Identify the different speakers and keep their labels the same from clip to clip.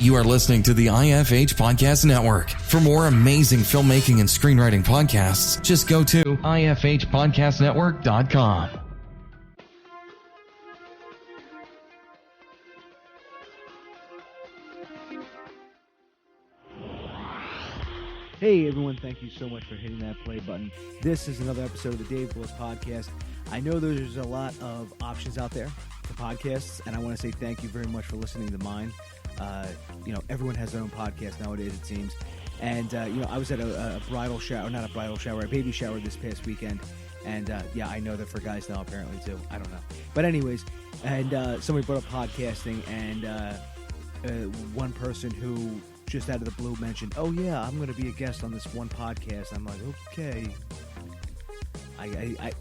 Speaker 1: You are listening to the IFH Podcast Network. For more amazing filmmaking and screenwriting podcasts, just go to ifhpodcastnetwork.com.
Speaker 2: Hey everyone, thank you so much for hitting that play button. This is another episode of the Dave Willis Podcast. I know there's a lot of options out there for podcasts, and I want to say thank you very much for listening to mine. Everyone has their own podcast nowadays, it seems. And, I was at a bridal shower, not a bridal shower, a baby shower this past weekend. And, I know that for guys now apparently too. I don't know. But anyways, and somebody brought up podcasting, and one person who just out of the blue mentioned, oh yeah, I'm going to be a guest on this one podcast. I'm like, okay. I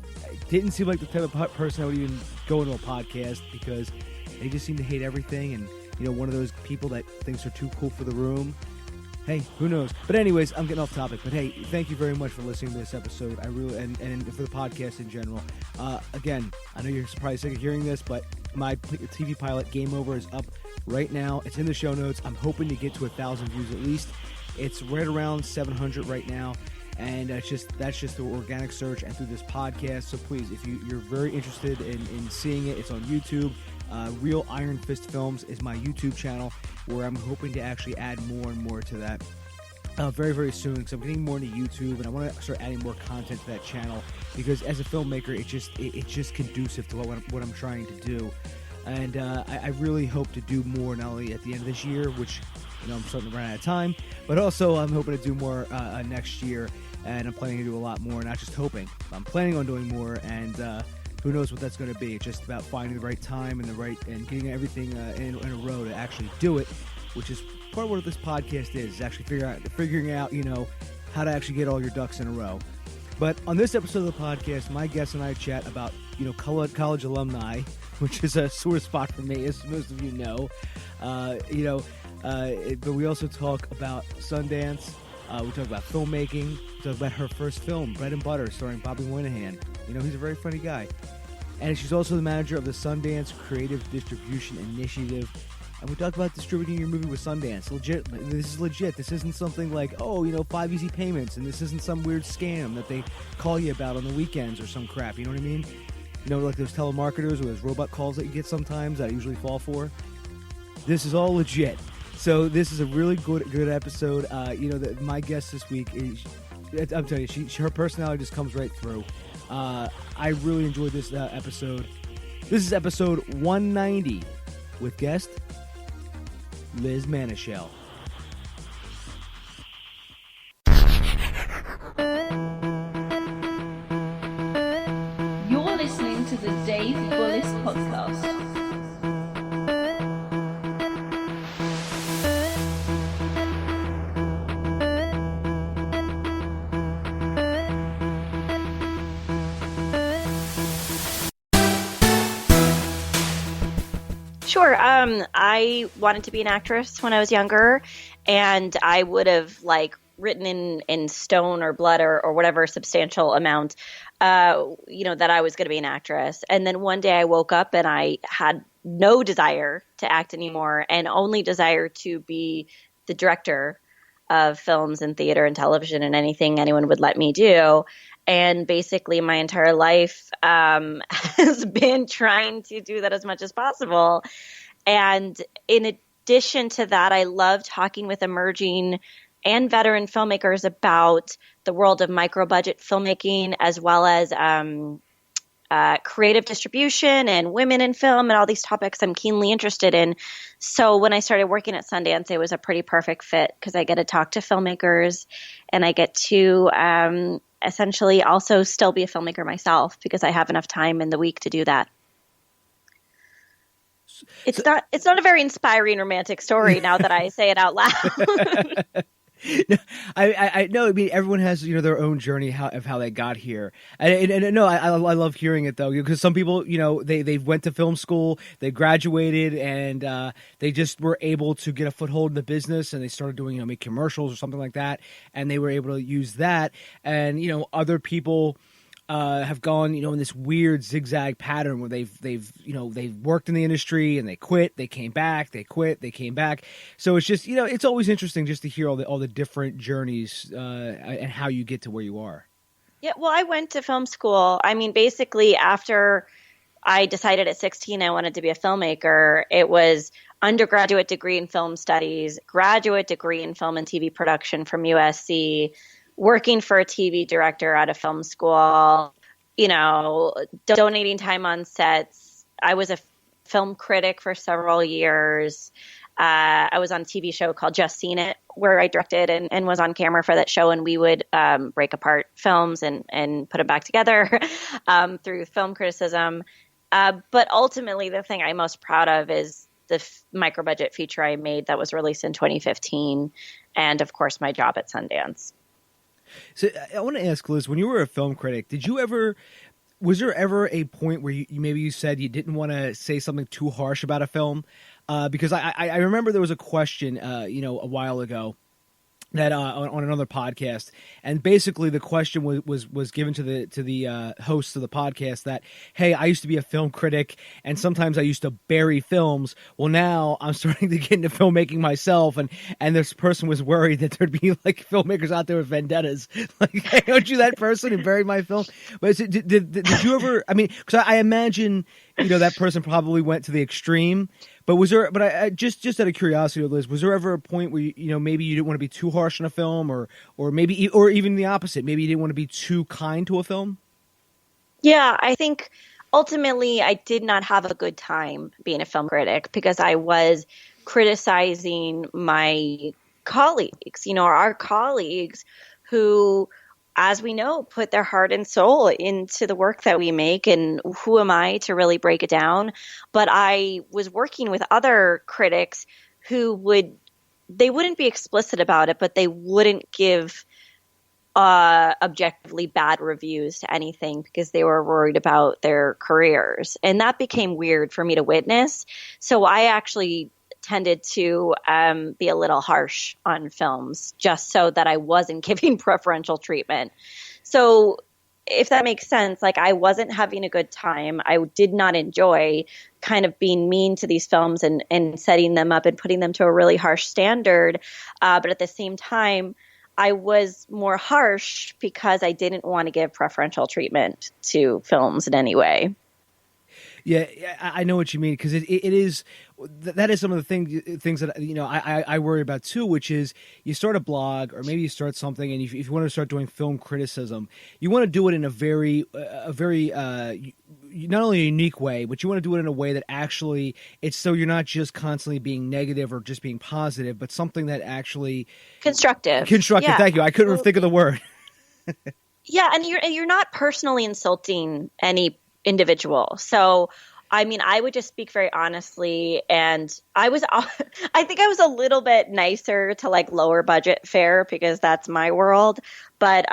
Speaker 2: didn't seem like the type of person I would even go into a podcast, because they just seem to hate everything, and one of those people that thinks they're too cool for the room. Hey, who knows? But anyways, I'm getting off topic. But hey, thank you very much for listening to this episode. I really, and for the podcast in general. Again, I know you're probably sick of hearing this, but my TV pilot, Game Over, is up right now. It's in the show notes. I'm hoping to get to 1,000 views at least. It's right around 700 right now. And that's just the organic search and through this podcast. So please, if you're very interested in seeing it, it's on YouTube. Real Iron Fist Films is my YouTube channel, where I'm hoping to actually add more and more to that very, very soon, because I'm getting more into YouTube, and I want to start adding more content to that channel, because as a filmmaker, it's just conducive to what I'm trying to do. And I really hope to do more, not only at the end of this year, which I'm starting to run out of time, but also I'm hoping to do more next year, and I'm planning to do a lot more, not just hoping. I'm planning on doing more, and who knows what that's going to be. It's just about finding the right time and getting everything in a row to actually do it, which is part of what this podcast is actually figuring out how to actually get all your ducks in a row. But on this episode of the podcast, my guest and I chat about college alumni, which is a sore spot for me, as most of you know. But we also talk about Sundance. We talk about filmmaking. We talk about her first film, Bread and Butter, starring Bobby Moynihan. He's a very funny guy. And she's also the manager of the Sundance Creative Distribution Initiative. And we talk about distributing your movie with Sundance. This is legit. This isn't something like, 5 easy payments, and this isn't some weird scam that they call you about on the weekends or some crap. You know what I mean? Like those telemarketers or those robot calls that you get sometimes that I usually fall for. This is all legit. So this is a really good episode. My guest this week is, I'm telling you, her personality just comes right through. I really enjoyed this episode. This is episode 190 with guest Liz Manashil.
Speaker 3: You're listening to the Dave Willis Podcast.
Speaker 4: Sure. I wanted to be an actress when I was younger, and I would have written in stone or blood or whatever substantial amount, that I was going to be an actress. And then one day I woke up and I had no desire to act anymore, and only desire to be the director of films and theater and television and anything anyone would let me do. And basically my entire life has been trying to do that as much as possible. And in addition to that, I love talking with emerging and veteran filmmakers about the world of micro-budget filmmaking, as well as creative distribution and women in film and all these topics I'm keenly interested in. So when I started working at Sundance, it was a pretty perfect fit, because I get to talk to filmmakers, and I get to essentially also still be a filmmaker myself, because I have enough time in the week to do that. It's not a very inspiring romantic story now that I say it out loud.
Speaker 2: I know. I mean, everyone has their own journey of how they got here, and no, I love hearing it though, because some people they went to film school, they graduated, and they just were able to get a foothold in the business, and they started doing make commercials or something like that, and they were able to use that, and other people have gone, in this weird zigzag pattern where they've worked in the industry and they quit, they came back, they quit, they came back. So it's just, it's always interesting just to hear all the different journeys and how you get to where you are.
Speaker 4: Yeah, well, I went to film school. I mean, basically after I decided at 16 I wanted to be a filmmaker, it was undergraduate degree in film studies, graduate degree in film and TV production from USC, working for a TV director at a film school, donating time on sets. I was a film critic for several years. I was on a TV show called Just Seen It, where I directed and was on camera for that show. And we would break apart films and put them back together through film criticism. But ultimately, the thing I'm most proud of is the micro-budget feature I made that was released in 2015. And, of course, my job at Sundance.
Speaker 2: So I want to ask, Liz, when you were a film critic, was there ever a point where you said you didn't want to say something too harsh about a film? Because I remember there was a question, a while ago that on another podcast, and basically the question was given to the hosts of the podcast that, hey, I used to be a film critic and sometimes I used to bury films. Well, now I'm starting to get into filmmaking myself, and this person was worried that there'd be like filmmakers out there with vendettas, like, hey, aren't you that person who buried my film? But did you ever? I mean, because I imagine that person probably went to the extreme. But was there? But I just out of curiosity, Liz, was there ever a point where maybe you didn't want to be too harsh on a film, or even the opposite? Maybe you didn't want to be too kind to a film.
Speaker 4: Yeah, I think ultimately I did not have a good time being a film critic because I was criticizing my colleagues. Our colleagues who, as we know, put their heart and soul into the work that we make, and who am I to really break it down? But I was working with other critics who they wouldn't be explicit about it, but they wouldn't give objectively bad reviews to anything because they were worried about their careers. And that became weird for me to witness. So I actually tended to be a little harsh on films just so that I wasn't giving preferential treatment. So if that makes sense, like I wasn't having a good time. I did not enjoy kind of being mean to these films and setting them up and putting them to a really harsh standard. But at the same time, I was more harsh because I didn't want to give preferential treatment to films in any way.
Speaker 2: Yeah, I know what you mean, because it is that is some of the things that I worry about too, which is you start a blog or maybe you start something, and if you want to start doing film criticism, you want to do it in a very not only a unique way, but you want to do it in a way that actually it's so you're not just constantly being negative or just being positive, but something that actually
Speaker 4: constructive.
Speaker 2: Yeah. Thank you. I couldn't think of the word.
Speaker 4: Yeah, and you're not personally insulting any individual. So, I mean, I would just speak very honestly, and I think I was a little bit nicer to like lower budget fare because that's my world. But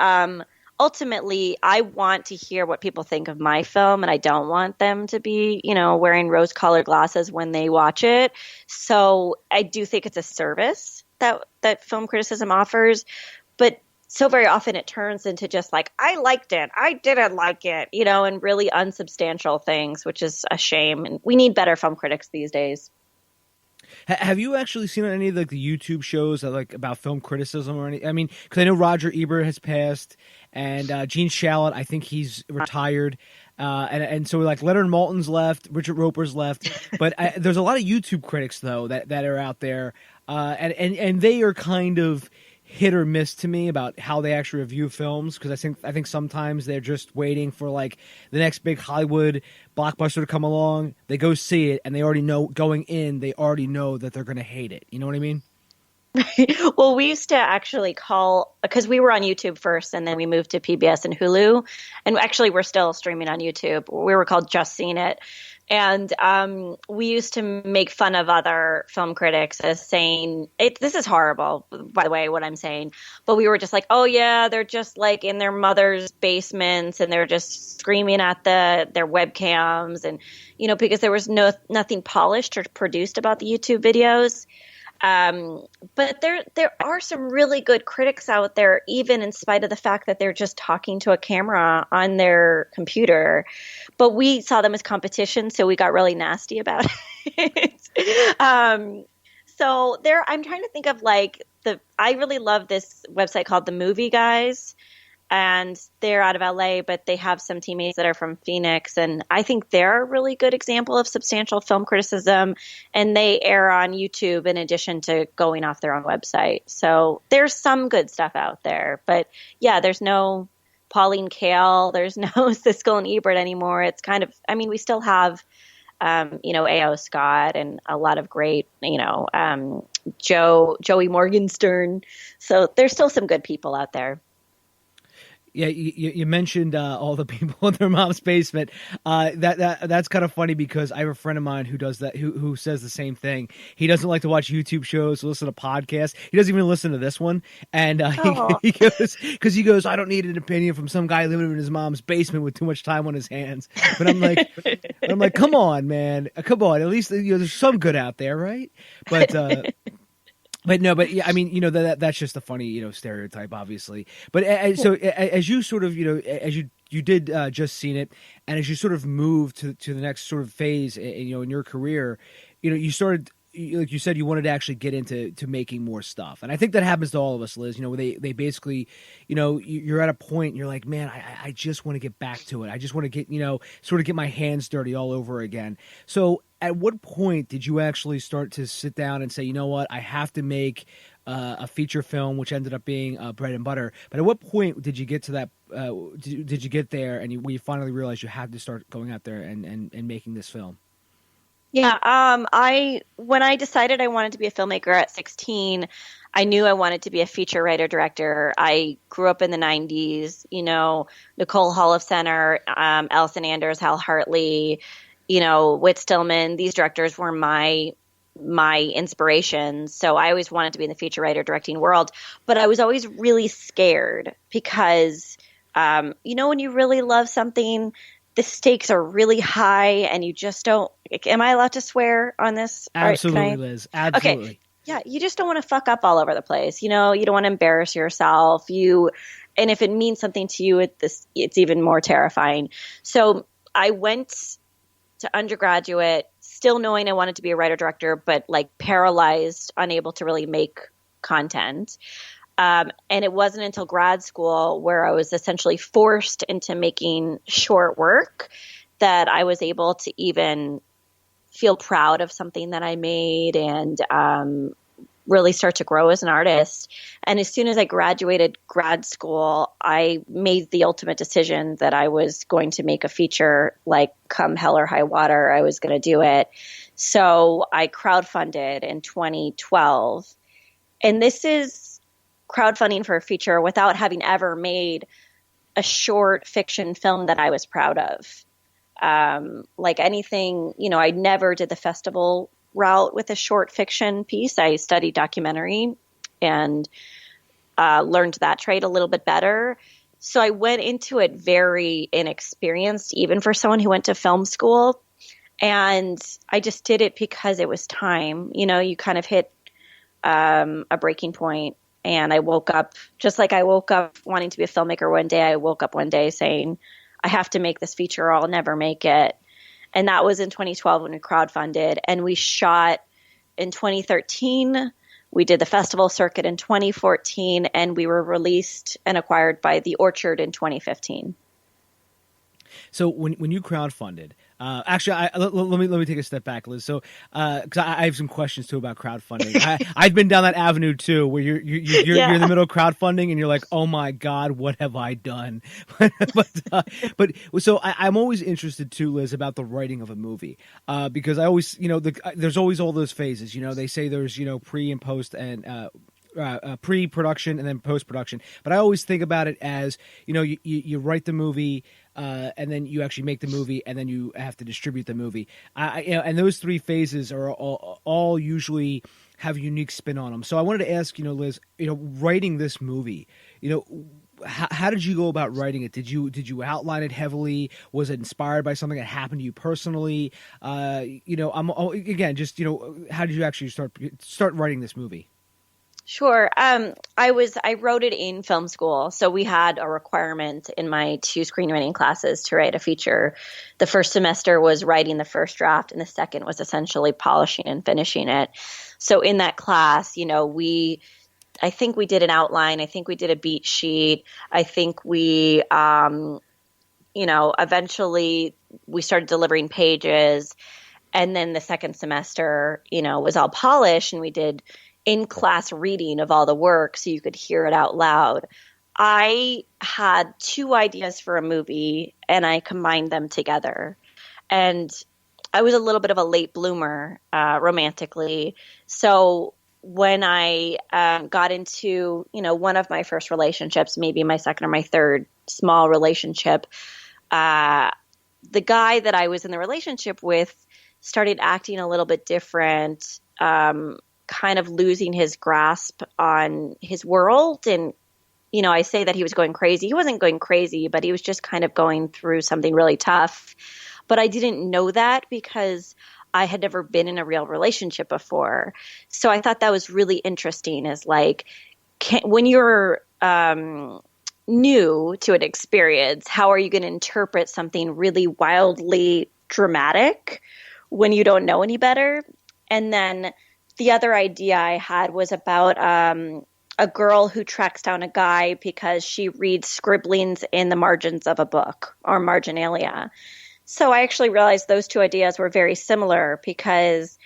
Speaker 4: ultimately, I want to hear what people think of my film, and I don't want them to be, wearing rose-colored glasses when they watch it. So I do think it's a service that film criticism offers, but so very often it turns into just like, I liked it, I didn't like it, and really unsubstantial things, which is a shame. And we need better film critics these days.
Speaker 2: Have you actually seen any of the YouTube shows that about film criticism or anything? I mean, because I know Roger Ebert has passed, and Gene Shalit, I think he's retired. And so Leonard Maltin's left, Richard Roper's left, but there's a lot of YouTube critics though that are out there, and they are kind of hit or miss to me about how they actually review films, because I think sometimes they're just waiting for the next big Hollywood blockbuster to come along. They go see it and they already know going in, they already know that they're going to hate it. You know what I mean?
Speaker 4: Well, we used to actually call, because we were on YouTube first and then we moved to PBS and Hulu, and actually we're still streaming on YouTube. We were called Just Seen It. And we used to make fun of other film critics as saying, this is horrible, by the way, what I'm saying. But we were just like, oh, yeah, they're just in their mother's basements and they're just screaming at their webcams. And, because there was nothing polished or produced about the YouTube videos. But there are some really good critics out there, even in spite of the fact that they're just talking to a camera on their computer. But we saw them as competition, so we got really nasty about it. So there, I'm trying to think of like I really love this website called The Movie Guys, and they're out of LA, but they have some teammates that are from Phoenix. And I think they're a really good example of substantial film criticism, and they air on YouTube in addition to going off their own website. So there's some good stuff out there, but yeah, there's no Pauline Kael, there's no Siskel and Ebert anymore. It's kind of, I mean, we still have, A.O. Scott and a lot of great, Joey Morgenstern. So there's still some good people out there.
Speaker 2: Yeah, you mentioned all the people in their mom's basement. That's kind of funny because I have a friend of mine who does that, who says the same thing. He doesn't like to watch YouTube shows, listen to podcasts. He doesn't even listen to this one. And he goes, I don't need an opinion from some guy living in his mom's basement with too much time on his hands. But I'm like, come on, man, come on. At least there's some good out there, right? But yeah, I mean, that's just a funny, stereotype, obviously. But so as you sort of, as you did just seen it, and as you sort of moved to the next sort of phase, in your career, you started, like you said, you wanted to actually get into making more stuff. And I think that happens to all of us, Liz. They basically, you're at a point and you're like, man, I just want to get back to it. I just want to get, sort of get my hands dirty all over again. So at what point did you actually start to sit down and say, you know what, I have to make a feature film, which ended up being Bread and Butter? But at what point did you get to that? Did you get there and you finally realized you had to start going out there and making this film?
Speaker 4: Yeah, when I decided I wanted to be a filmmaker at 16, I knew I wanted to be a feature writer director. I grew up in the 90s, Nicole Holofcener, Allison Anders, Hal Hartley, Whit Stillman. These directors were my inspirations. So I always wanted to be in the feature writer directing world, but I was always really scared because, when you really love something, the stakes are really high and you just don't, am I allowed to swear on this?
Speaker 2: Absolutely, Liz. Absolutely.
Speaker 4: Okay. Yeah. You just don't want to fuck up all over the place. You don't want to embarrass yourself. And if it means something to you, it's even more terrifying. So I went to undergraduate still knowing I wanted to be a writer director, but like paralyzed, unable to really make content. And it wasn't until grad school where I was essentially forced into making short work that I was able to even feel proud of something that I made and really start to grow as an artist. And as soon as I graduated grad school, I made the ultimate decision that I was going to make a feature, like come hell or high water, I was going to do it. So I crowdfunded in 2012. And this is crowdfunding for a feature without having ever made a short fiction film that I was proud of. Like anything, I never did the festival route with a short fiction piece. I studied documentary and learned that trade a little bit better. So I went into it very inexperienced, even for someone who went to film school. And I just did it because it was time. You kind of hit a breaking point. And I woke up, just like I woke up wanting to be a filmmaker one day, I woke up one day saying, I have to make this feature or I'll never make it. And that was in 2012 when we crowdfunded. And we shot in 2013. We did the festival circuit in 2014. And we were released and acquired by The Orchard in 2015.
Speaker 2: So when you crowdfunded, actually, let me take a step back, Liz. So, because I have some questions too about crowdfunding. I've been down that avenue too, where you're in the middle of crowdfunding and you're like, oh my God, what have I done? but so I'm always interested too, Liz, about the writing of a movie, because I always, there's always all those phases. They say there's pre and post and pre-production and then post-production. But I always think about it as, you write the movie, and then you actually make the movie, and then you have to distribute the movie. And those three phases are all usually have a unique spin on them. So I wanted to ask, Liz, writing this movie, how did you go about writing it? Did you outline it heavily? Was it inspired by something that happened to you personally? How did you actually start writing this movie?
Speaker 4: Sure. I wrote it in film school. So we had a requirement in my 2 screenwriting classes to write a feature. The first semester was writing the first draft, and the second was essentially polishing and finishing it. So in that class, I think we did an outline. I think we did a beat sheet. I think we, eventually we started delivering pages. And then the second semester, was all polished, and we did in-class reading of all the work so you could hear it out loud. I had 2 ideas for a movie, and I combined them together. And I was a little bit of a late bloomer romantically. So when I got into, one of my first relationships, maybe my second or my third small relationship, the guy that I was in the relationship with started acting a little bit different, kind of losing his grasp on his world. And, I say that he was going crazy. He wasn't going crazy, but he was just kind of going through something really tough. But I didn't know that because I had never been in a real relationship before. So I thought that was really interesting, is like, when you're new to an experience, how are you going to interpret something really wildly dramatic when you don't know any better? And then the other idea I had was about a girl who tracks down a guy because she reads scribblings in the margins of a book, or marginalia. So I actually realized those 2 ideas were very similar, because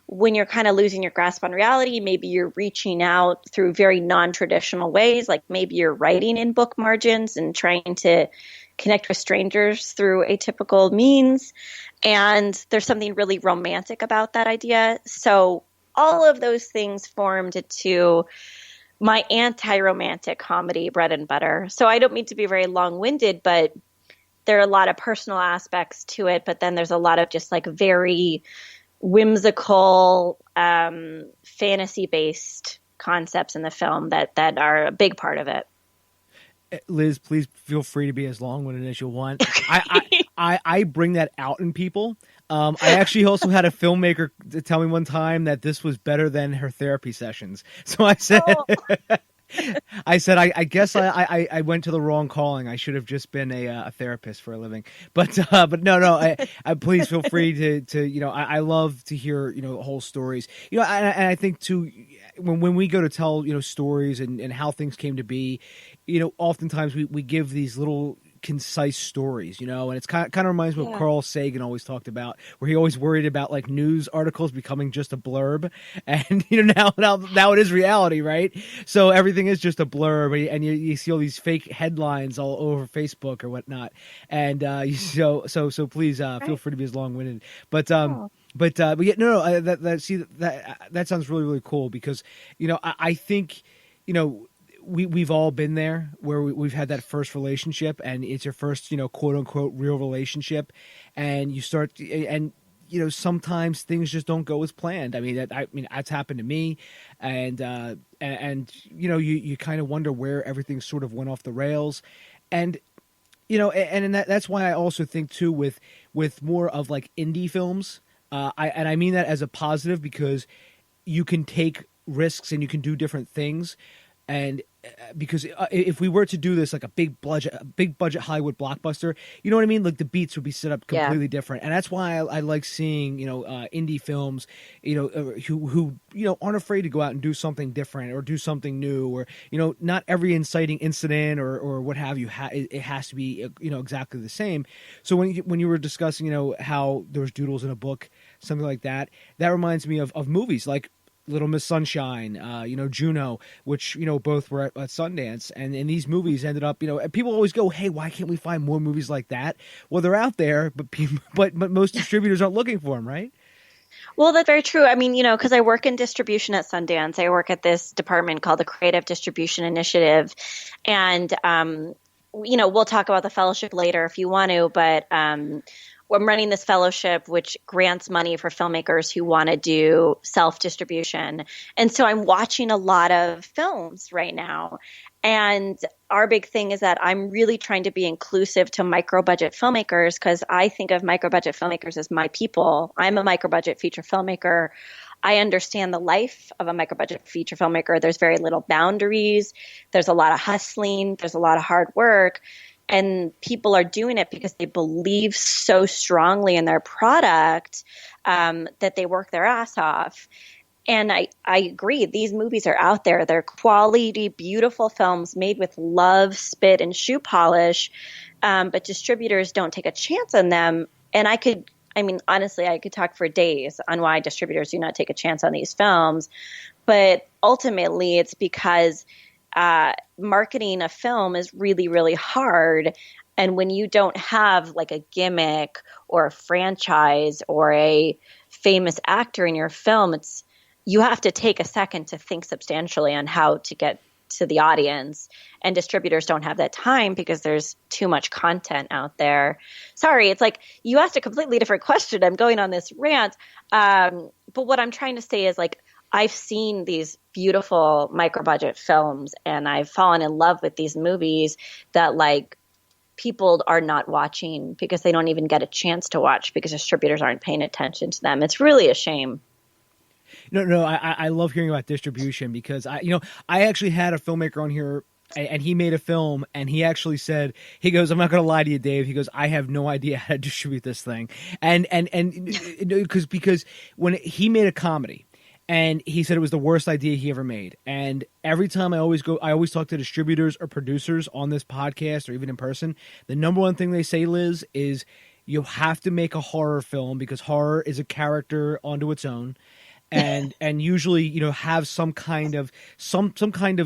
Speaker 4: when you're kind of losing your grasp on reality, maybe you're reaching out through very non-traditional ways, like maybe you're writing in book margins and trying to connect with strangers through atypical means. And there's something really romantic about that idea. So all of those things formed into my anti-romantic comedy, Bread and Butter. So I don't mean to be very long-winded, but there are a lot of personal aspects to it. But then there's a lot of just like very whimsical, fantasy-based concepts in the film that are a big part of it.
Speaker 2: Liz, please feel free to be as long-winded as you want. I bring that out in people. I actually also had a filmmaker tell me one time that this was better than her therapy sessions. So I said, I guess I went to the wrong calling. I should have just been a therapist for a living. But no. I please feel free to I love to hear whole stories. And I think too, when we go to tell stories and how things came to be, oftentimes we give these little concise stories, and it's kind of reminds me of what Carl Sagan always talked about, where he always worried about like news articles becoming just a blurb, and now it is reality, right? So everything is just a blurb, and you see all these fake headlines all over Facebook or whatnot, and so please feel free to be as long-winded, but yeah, no, that sounds really, really cool, because I think we've all been there, where we've had that first relationship, and it's your first, quote unquote real relationship, and you start, and sometimes things just don't go as planned. I mean, that's happened to me, and you kind of wonder where everything sort of went off the rails, and that's why I also think too, with more of like indie films, I mean that as a positive, because you can take risks and you can do different things. And because if we were to do this like a big budget Hollywood blockbuster, you know what I mean? Like the beats would be set up completely different. And that's why I like seeing, indie films, who aren't afraid to go out and do something different or do something new, or, not every inciting incident or what have you, it has to be, exactly the same. So when you were discussing, how there was doodles in a book, something like that, that reminds me of movies like Little Miss Sunshine, Juno, which, both were at Sundance. And these movies ended up, people always go, hey, why can't we find more movies like that? Well, they're out there, but most distributors aren't looking for them, right?
Speaker 4: Well, that's very true. I mean, because I work in distribution at Sundance. I work at this department called the Creative Distribution Initiative. And, we'll talk about the fellowship later if you want to, but I'm running this fellowship, which grants money for filmmakers who want to do self-distribution. And so I'm watching a lot of films right now. And our big thing is that I'm really trying to be inclusive to micro-budget filmmakers, because I think of micro-budget filmmakers as my people. I'm a micro-budget feature filmmaker. I understand the life of a micro-budget feature filmmaker. There's very little boundaries. There's a lot of hustling. There's a lot of hard work. And people are doing it because they believe so strongly in their product that they work their ass off. And I agree. These movies are out there. They're quality, beautiful films made with love, spit, and shoe polish. But distributors don't take a chance on them. And honestly, I could talk for days on why distributors do not take a chance on these films. But ultimately, it's because marketing a film is really, really hard. And when you don't have like a gimmick or a franchise or a famous actor in your film, you have to take a second to think substantially on how to get to the audience. And distributors don't have that time because there's too much content out there. Sorry, it's like you asked a completely different question. I'm going on this rant. But what I'm trying to say is, like, I've seen these beautiful micro-budget films and I've fallen in love with these movies that, like, people are not watching because they don't even get a chance to watch because distributors aren't paying attention to them. It's really a shame.
Speaker 2: No, I love hearing about distribution because I actually had a filmmaker on here and he made a film and he actually said, he goes, I'm not going to lie to you, Dave. He goes, I have no idea how to distribute this thing. And because when he made a comedy and he said it was the worst idea he ever made. And every time I always talk to distributors or producers on this podcast or even in person, the number one thing they say, Liz, is you have to make a horror film because horror is a character onto its own. And usually, have some kind of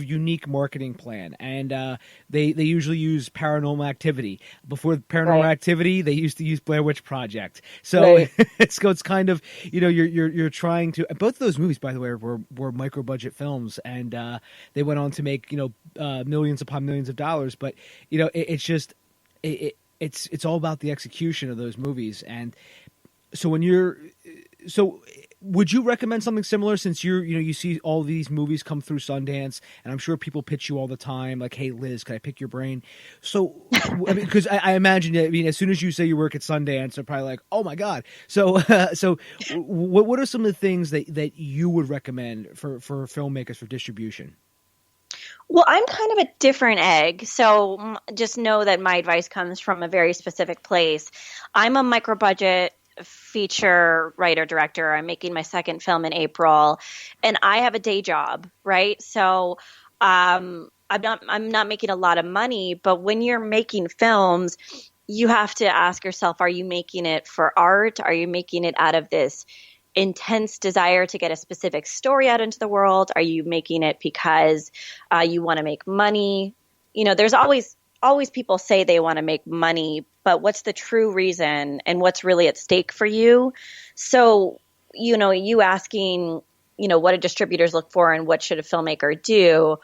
Speaker 2: unique marketing plan. And they usually use Paranormal Activity. Before Paranormal Activity, they used to use Blair Witch Project. So it's kind of, you're trying to. Both of those movies, by the way, were micro budget films, and they went on to make millions upon millions of dollars. But it's just it's all about the execution of those movies. And so would you recommend something similar, since you see all these movies come through Sundance, and I'm sure people pitch you all the time, like, hey, Liz, can I pick your brain? So, because I imagine, as soon as you say you work at Sundance, they're probably like, oh my God. So what are some of the things that you would recommend for filmmakers for distribution?
Speaker 4: Well, I'm kind of a different egg, so just know that my advice comes from a very specific place. I'm a micro-budget feature writer director. I'm making my second film in April, and I have a day job, right? So I'm not making a lot of money, but when you're making films, you have to ask yourself, are you making it for art? Are you making it out of this intense desire to get a specific story out into the world? Are you making it because you want to make money? There's always people say they want to make money, but what's the true reason and what's really at stake for you? So, you asking, what do distributors look for and what should a filmmaker do?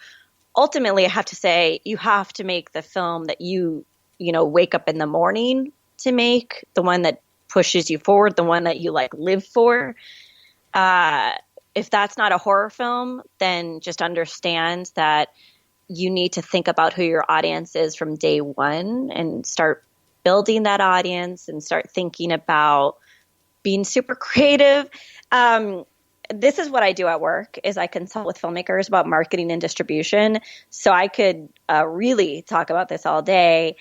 Speaker 4: Ultimately, I have to say you have to make the film that you wake up in the morning to make, the one that pushes you forward, the one that you live for. If that's not a horror film, then just understand that you need to think about who your audience is from day one and start building that audience and start thinking about being super creative. This is what I do at work, is I consult with filmmakers about marketing and distribution. So I could really talk about this all day,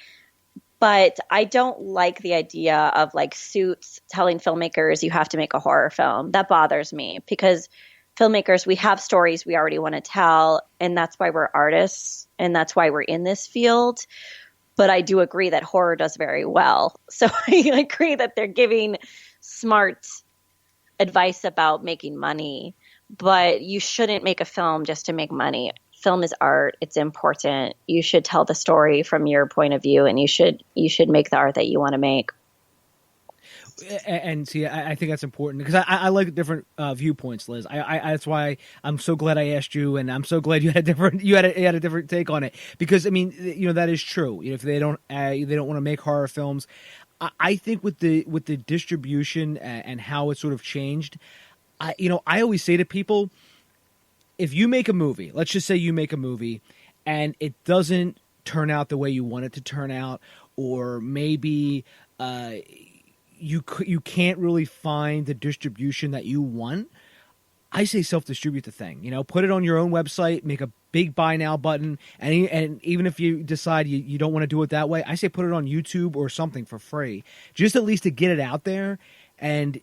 Speaker 4: but I don't like the idea of Suits telling filmmakers you have to make a horror film. That bothers me because filmmakers, we have stories we already want to tell, and that's why we're artists, and that's why we're in this field. But I do agree that horror does very well. So I agree that they're giving smart advice about making money, but you shouldn't make a film just to make money. Film is art. It's important. You should tell the story from your point of view, and you should make the art that you want to make.
Speaker 2: And see, I think that's important because I like different viewpoints, Liz. That's why I'm so glad I asked you, and I'm so glad you had a different take on it. Because that is true. If they don't want to make horror films, I think with the distribution and how it sort of changed, I always say to people, if you make a movie, let's just say you make a movie and it doesn't turn out the way you want it to turn out, or maybe you can't really find the distribution that you want, I say self-distribute the thing. Put it on your own website, make a big buy now button, and even if you decide you don't want to do it that way, I say put it on YouTube or something for free, just at least to get it out there and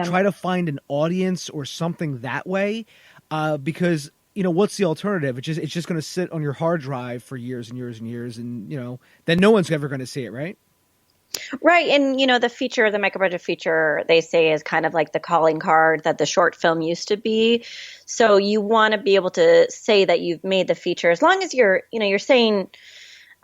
Speaker 2: try to find an audience or something that way. Because what's the alternative? It's just going to sit on your hard drive for years and years and years, and then no one's ever going to see it, right?
Speaker 4: Right. And, the micro-budget feature, they say, is kind of like the calling card that the short film used to be. So you want to be able to say that you've made the feature, as long as you're saying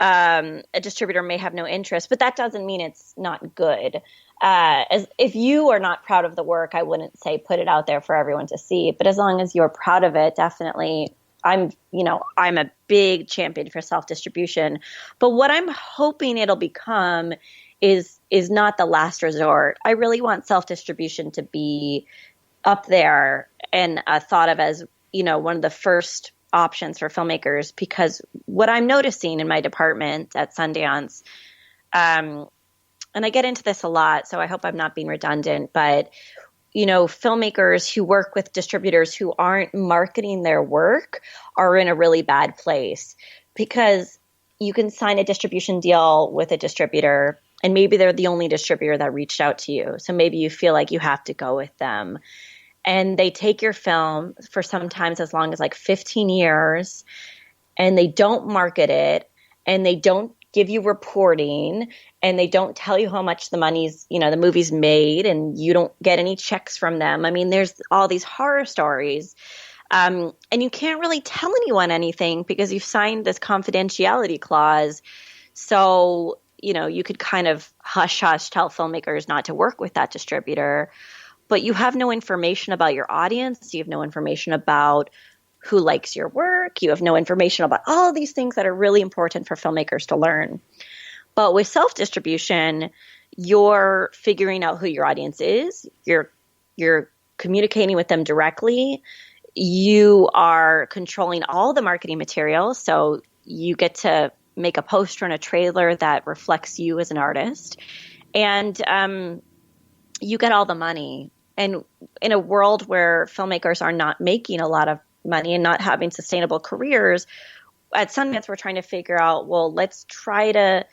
Speaker 4: a distributor may have no interest, but that doesn't mean it's not good. As if you are not proud of the work, I wouldn't say put it out there for everyone to see. But as long as you're proud of it, definitely. I'm a big champion for self-distribution. But what I'm hoping it'll become is not the last resort. I really want self-distribution to be up there and thought of as, one of the first options for filmmakers, because what I'm noticing in my department at Sundance, and I get into this a lot, so I hope I'm not being redundant, but filmmakers who work with distributors who aren't marketing their work are in a really bad place, because you can sign a distribution deal with a distributor and maybe they're the only distributor that reached out to you. So maybe you feel like you have to go with them. And they take your film for sometimes as long as like 15 years, and they don't market it, and they don't give you reporting, and they don't tell you how much the movie's made, and you don't get any checks from them. I mean, there's all these horror stories. And you can't really tell anyone anything because you've signed this confidentiality clause. So, you could kind of hush tell filmmakers not to work with that distributor, but you have no information about your audience. You have no information about who likes your work. You have no information about all these things that are really important for filmmakers to learn. But with self-distribution, you're figuring out who your audience is. You're communicating with them directly. You are controlling all the marketing materials. So you get to make a poster and a trailer that reflects you as an artist. And you get all the money. And in a world where filmmakers are not making a lot of money and not having sustainable careers, at Sundance we're trying to figure out, well, let's try to,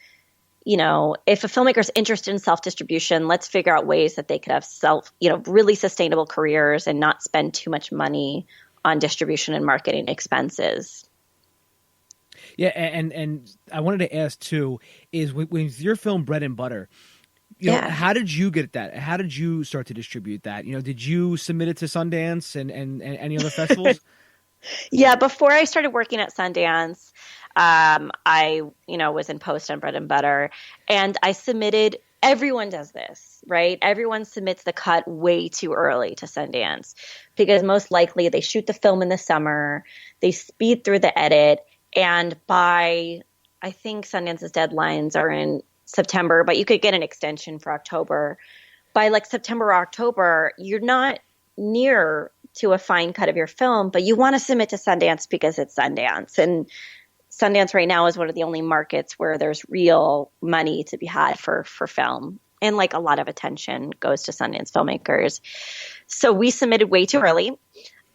Speaker 4: if a filmmaker's interested in self-distribution, let's figure out ways that they could have really sustainable careers and not spend too much money on distribution and marketing expenses.
Speaker 2: Yeah, and I wanted to ask too, is with your film Bread and Butter, how did you get that? How did you start to distribute that? Did you submit it to Sundance and any other festivals?
Speaker 4: Yeah, before I started working at Sundance, I was in post on Bread and Butter, and I submitted. Everyone does this, right? Everyone submits the cut way too early to Sundance because most likely they shoot the film in the summer, they speed through the edit, and by, I think Sundance's deadlines are in September, but you could get an extension for October. By like September or October, you're not near to a fine cut of your film, but you want to submit to Sundance because it's Sundance. And Sundance right now is one of the only markets where there's real money to be had for film. And like a lot of attention goes to Sundance filmmakers. So we submitted way too early.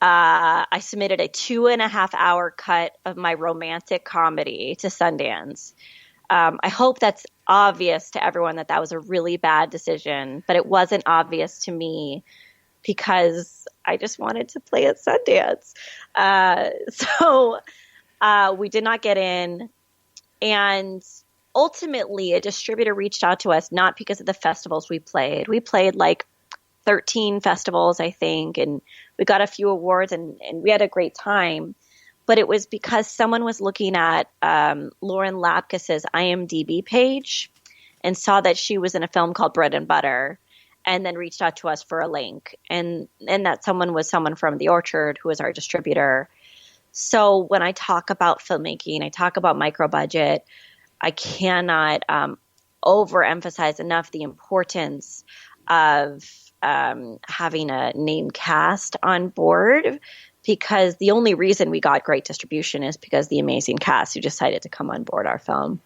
Speaker 4: I submitted a 2.5 hour cut of my romantic comedy to Sundance. I hope that's obvious to everyone that was a really bad decision, but it wasn't obvious to me because I just wanted to play at Sundance. So we did not get in, and ultimately a distributor reached out to us not because of the festivals we played. We played like 13 festivals, I think, and we got a few awards and we had a great time. But it was because someone was looking at Lauren Lapkus's IMDb page and saw that she was in a film called Bread and Butter, and then reached out to us for a link. And that someone was someone from The Orchard, who is our distributor. So when I talk about filmmaking, I talk about micro budget, I cannot overemphasize enough the importance of having a name cast on board, because the only reason we got great distribution is because the amazing cast who decided to come on board our film.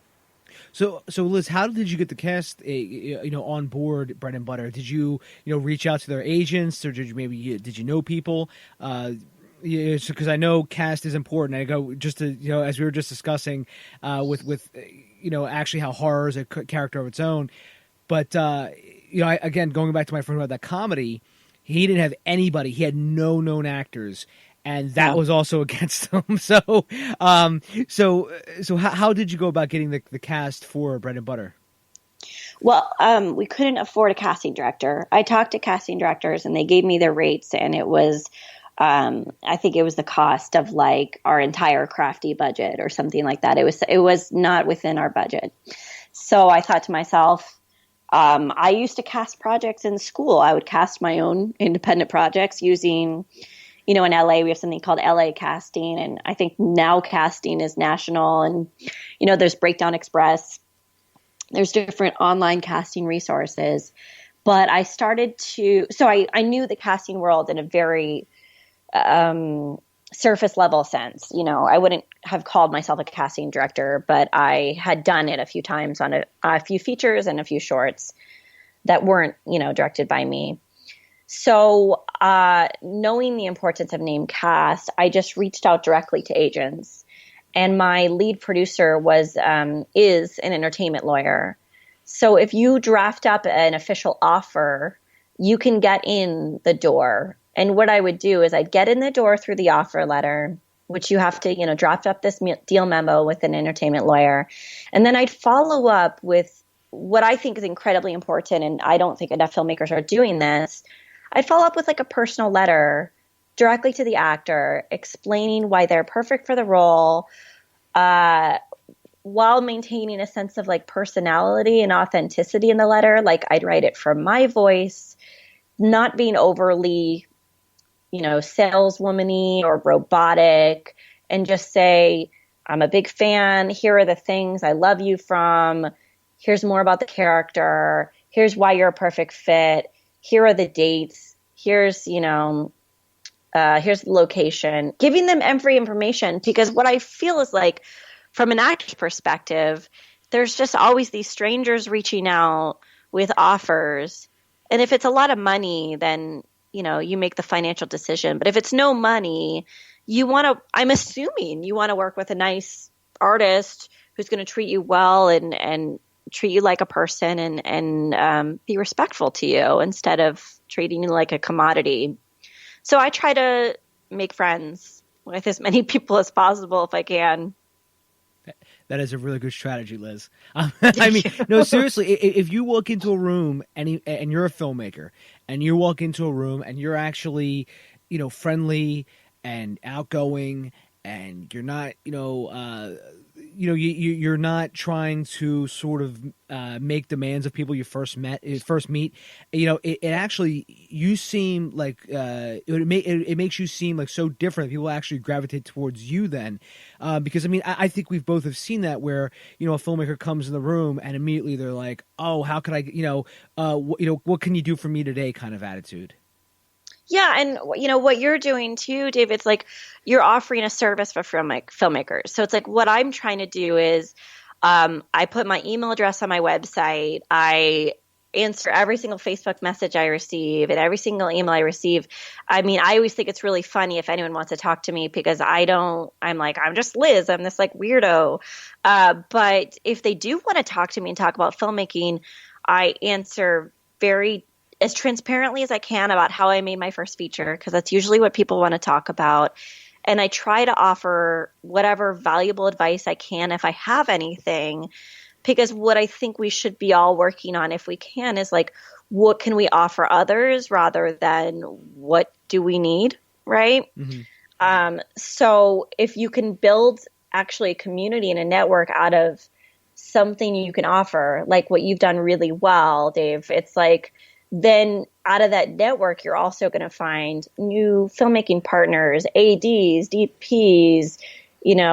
Speaker 2: So Liz, how did you get the cast, on board Bread and Butter? Did you, reach out to their agents, or did you know people? Because I know cast is important. I go just to, as we were just discussing, with actually how horror is a character of its own. But again, going back to my friend about that comedy, he didn't have anybody. He had no known actors. And that was also against them. So how did you go about getting the cast for Bread and Butter?
Speaker 4: Well, we couldn't afford a casting director. I talked to casting directors, and they gave me their rates, and it was, I think it was the cost of like our entire crafty budget or something like that. It was not within our budget. So I thought to myself, I used to cast projects in school. I would cast my own independent projects using, in LA, we have something called LA Casting, and I think Now Casting is national, and, there's Breakdown Express. There's different online casting resources. But I started to, so I knew the casting world in a very surface level sense. I wouldn't have called myself a casting director, but I had done it a few times on a few features and a few shorts that weren't, directed by me. So knowing the importance of name cast, I just reached out directly to agents. And my lead producer is an entertainment lawyer. So if you draft up an official offer, you can get in the door. And what I would do is I'd get in the door through the offer letter, which you have to, draft up this deal memo with an entertainment lawyer. And then I'd follow up with what I think is incredibly important, and I don't think enough filmmakers are doing this. I'd follow up with like a personal letter directly to the actor explaining why they're perfect for the role, while maintaining a sense of like personality and authenticity in the letter. Like I'd write it from my voice, not being overly, saleswoman-y or robotic, and just say, I'm a big fan. Here are the things I love you from. Here's more about the character. Here's why you're a perfect fit. Here are the dates. Here's the location. Giving them every information, because what I feel is like, from an actor's perspective, there's just always these strangers reaching out with offers. And if it's a lot of money, then, you make the financial decision. But if it's no money, I'm assuming you want to work with a nice artist who's going to treat you well and treat you like a person and be respectful to you instead of treating you like a commodity. So I try to make friends with as many people as possible if I can.
Speaker 2: That is a really good strategy, Liz. I mean, no, seriously, if you walk into a room and you're a filmmaker, and you walk into a room and you're actually, friendly and outgoing, and you're not, you're not trying to sort of make demands of people you first meet. It actually, you seem like it makes you seem like so different. People actually gravitate towards you then, because I think we've both have seen that where a filmmaker comes in the room and immediately they're like, oh, how could I, what can you do for me today, kind of attitude.
Speaker 4: Yeah, and what you're doing too, Dave, it's like you're offering a service for filmmakers. So it's like what I'm trying to do is I put my email address on my website. I answer every single Facebook message I receive and every single email I receive. I always think it's really funny if anyone wants to talk to me, because I'm just Liz. I'm this like weirdo. But if they do want to talk to me and talk about filmmaking, I answer as transparently as I can about how I made my first feature, because that's usually what people want to talk about. And I try to offer whatever valuable advice I can if I have anything, because what I think we should be all working on, if we can, is like, what can we offer others rather than what do we need, right? Mm-hmm. So if you can build actually a community and a network out of something you can offer, like what you've done really well, Dave, it's like, then out of that network, you're also going to find new filmmaking partners, ADs, DPs,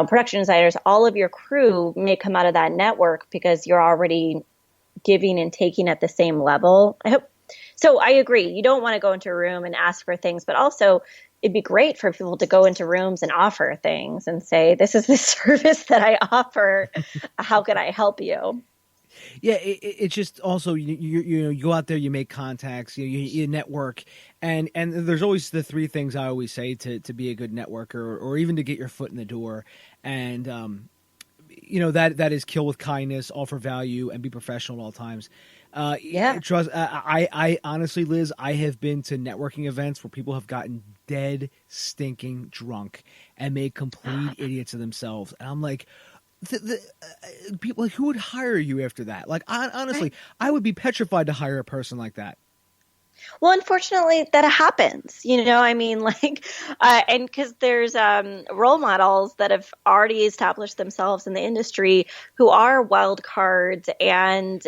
Speaker 4: production designers. All of your crew may come out of that network because you're already giving and taking at the same level. So I agree. You don't want to go into a room and ask for things, but also it'd be great for people to go into rooms and offer things and say, this is the service that I offer. How can I help you?
Speaker 2: Yeah, it's just also you go out there, you make contacts, you network, and there's always the three things I always say to be a good networker, or even to get your foot in the door, and that is kill with kindness, offer value, and be professional at all times. Trust. I honestly, Liz, I have been to networking events where people have gotten dead stinking drunk and made complete idiots of themselves, and I'm like, people, who would hire you after that? Like, honestly, I would be petrified to hire a person like that.
Speaker 4: Well, unfortunately, that happens, I mean, like, and because there's role models that have already established themselves in the industry who are wild cards and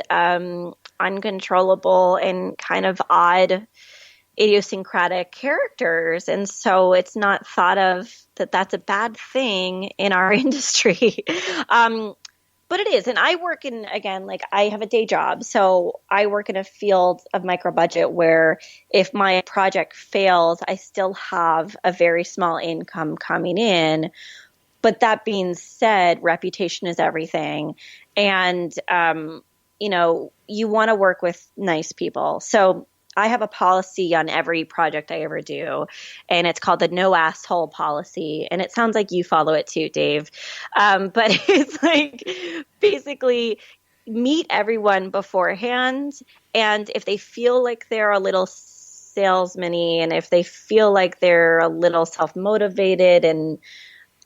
Speaker 4: uncontrollable and kind of odd, idiosyncratic characters. And so it's not thought of that that's a bad thing in our industry. But it is. And I work in, again, like I have a day job. So I work in a field of micro budget where if my project fails, I still have a very small income coming in. But that being said, reputation is everything. And, you want to work with nice people. So I have a policy on every project I ever do, and it's called the no asshole policy. And it sounds like you follow it too, Dave. But it's like basically meet everyone beforehand. And if they feel like they're a little salesman-y, and if they feel like they're a little self-motivated,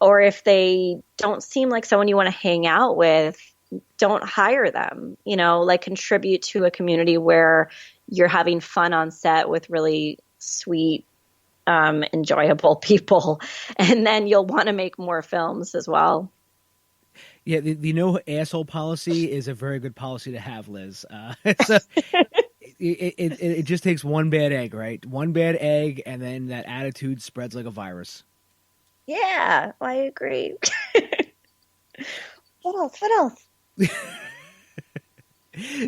Speaker 4: or if they don't seem like someone you want to hang out with, don't hire them, like contribute to a community where you're having fun on set with really sweet, enjoyable people. And then you'll want to make more films as well.
Speaker 2: Yeah, the no asshole policy is a very good policy to have, Liz. It just takes one bad egg, right? One bad egg, and then that attitude spreads like a virus.
Speaker 4: Yeah, I agree. What else?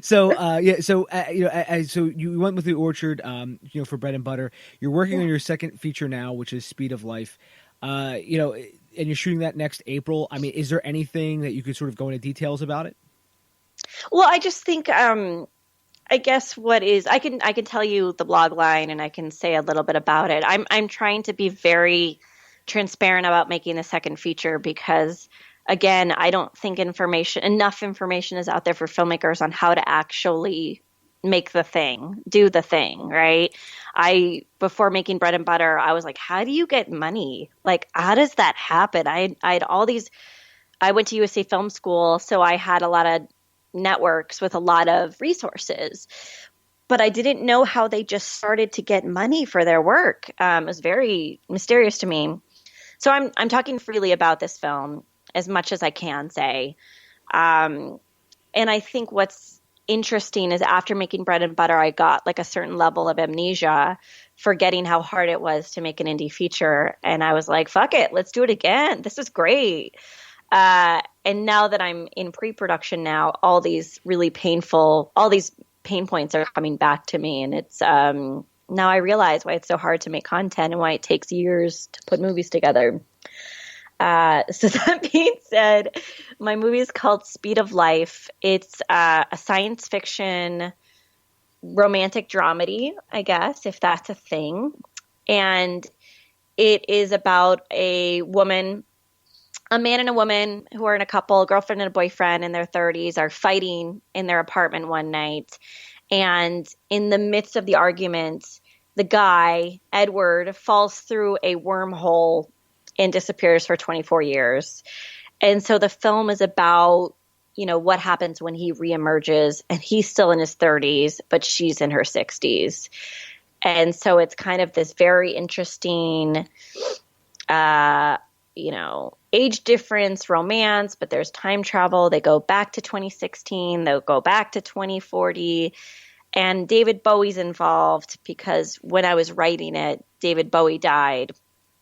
Speaker 2: So you went with The Orchard, for bread and butter. You're working on your second feature now, which is Speed of Life. And you're shooting that next April. I mean, is there anything that you could sort of go into details about it?
Speaker 4: Well, I just think, I guess I can tell you the blog line, and I can say a little bit about it. I'm trying to be very transparent about making the second feature because, again, I don't think enough information is out there for filmmakers on how to actually make the thing, do the thing, right? Before making bread and butter, I was like, how do you get money? Like, how does that happen? I had all these, I went to USA Film School, so I had a lot of networks with a lot of resources, but I didn't know how they just started to get money for their work. It was very mysterious to me. So I'm talking freely about this film as much as I can say. And I think what's interesting is after making bread and butter, I got like a certain level of amnesia, forgetting how hard it was to make an indie feature. And I was like, fuck it, let's do it again. This is great. And now that I'm in pre-production now, all these pain points are coming back to me. And it's, now I realize why it's so hard to make content and why it takes years to put movies together. So that being said, my movie is called Speed of Life. It's a science fiction romantic dramedy, I guess, if that's a thing. And it is about a man and a woman who are in a couple, girlfriend and a boyfriend in their 30s, are fighting in their apartment one night. And in the midst of the argument, the guy, Edward, falls through a wormhole and disappears for 24 years. And so the film is about, what happens when he reemerges, and he's still in his 30s, but she's in her 60s. And so it's kind of this very interesting, age difference, romance, but there's time travel. They go back to 2016. They'll go back to 2040. And David Bowie's involved because when I was writing it, David Bowie died.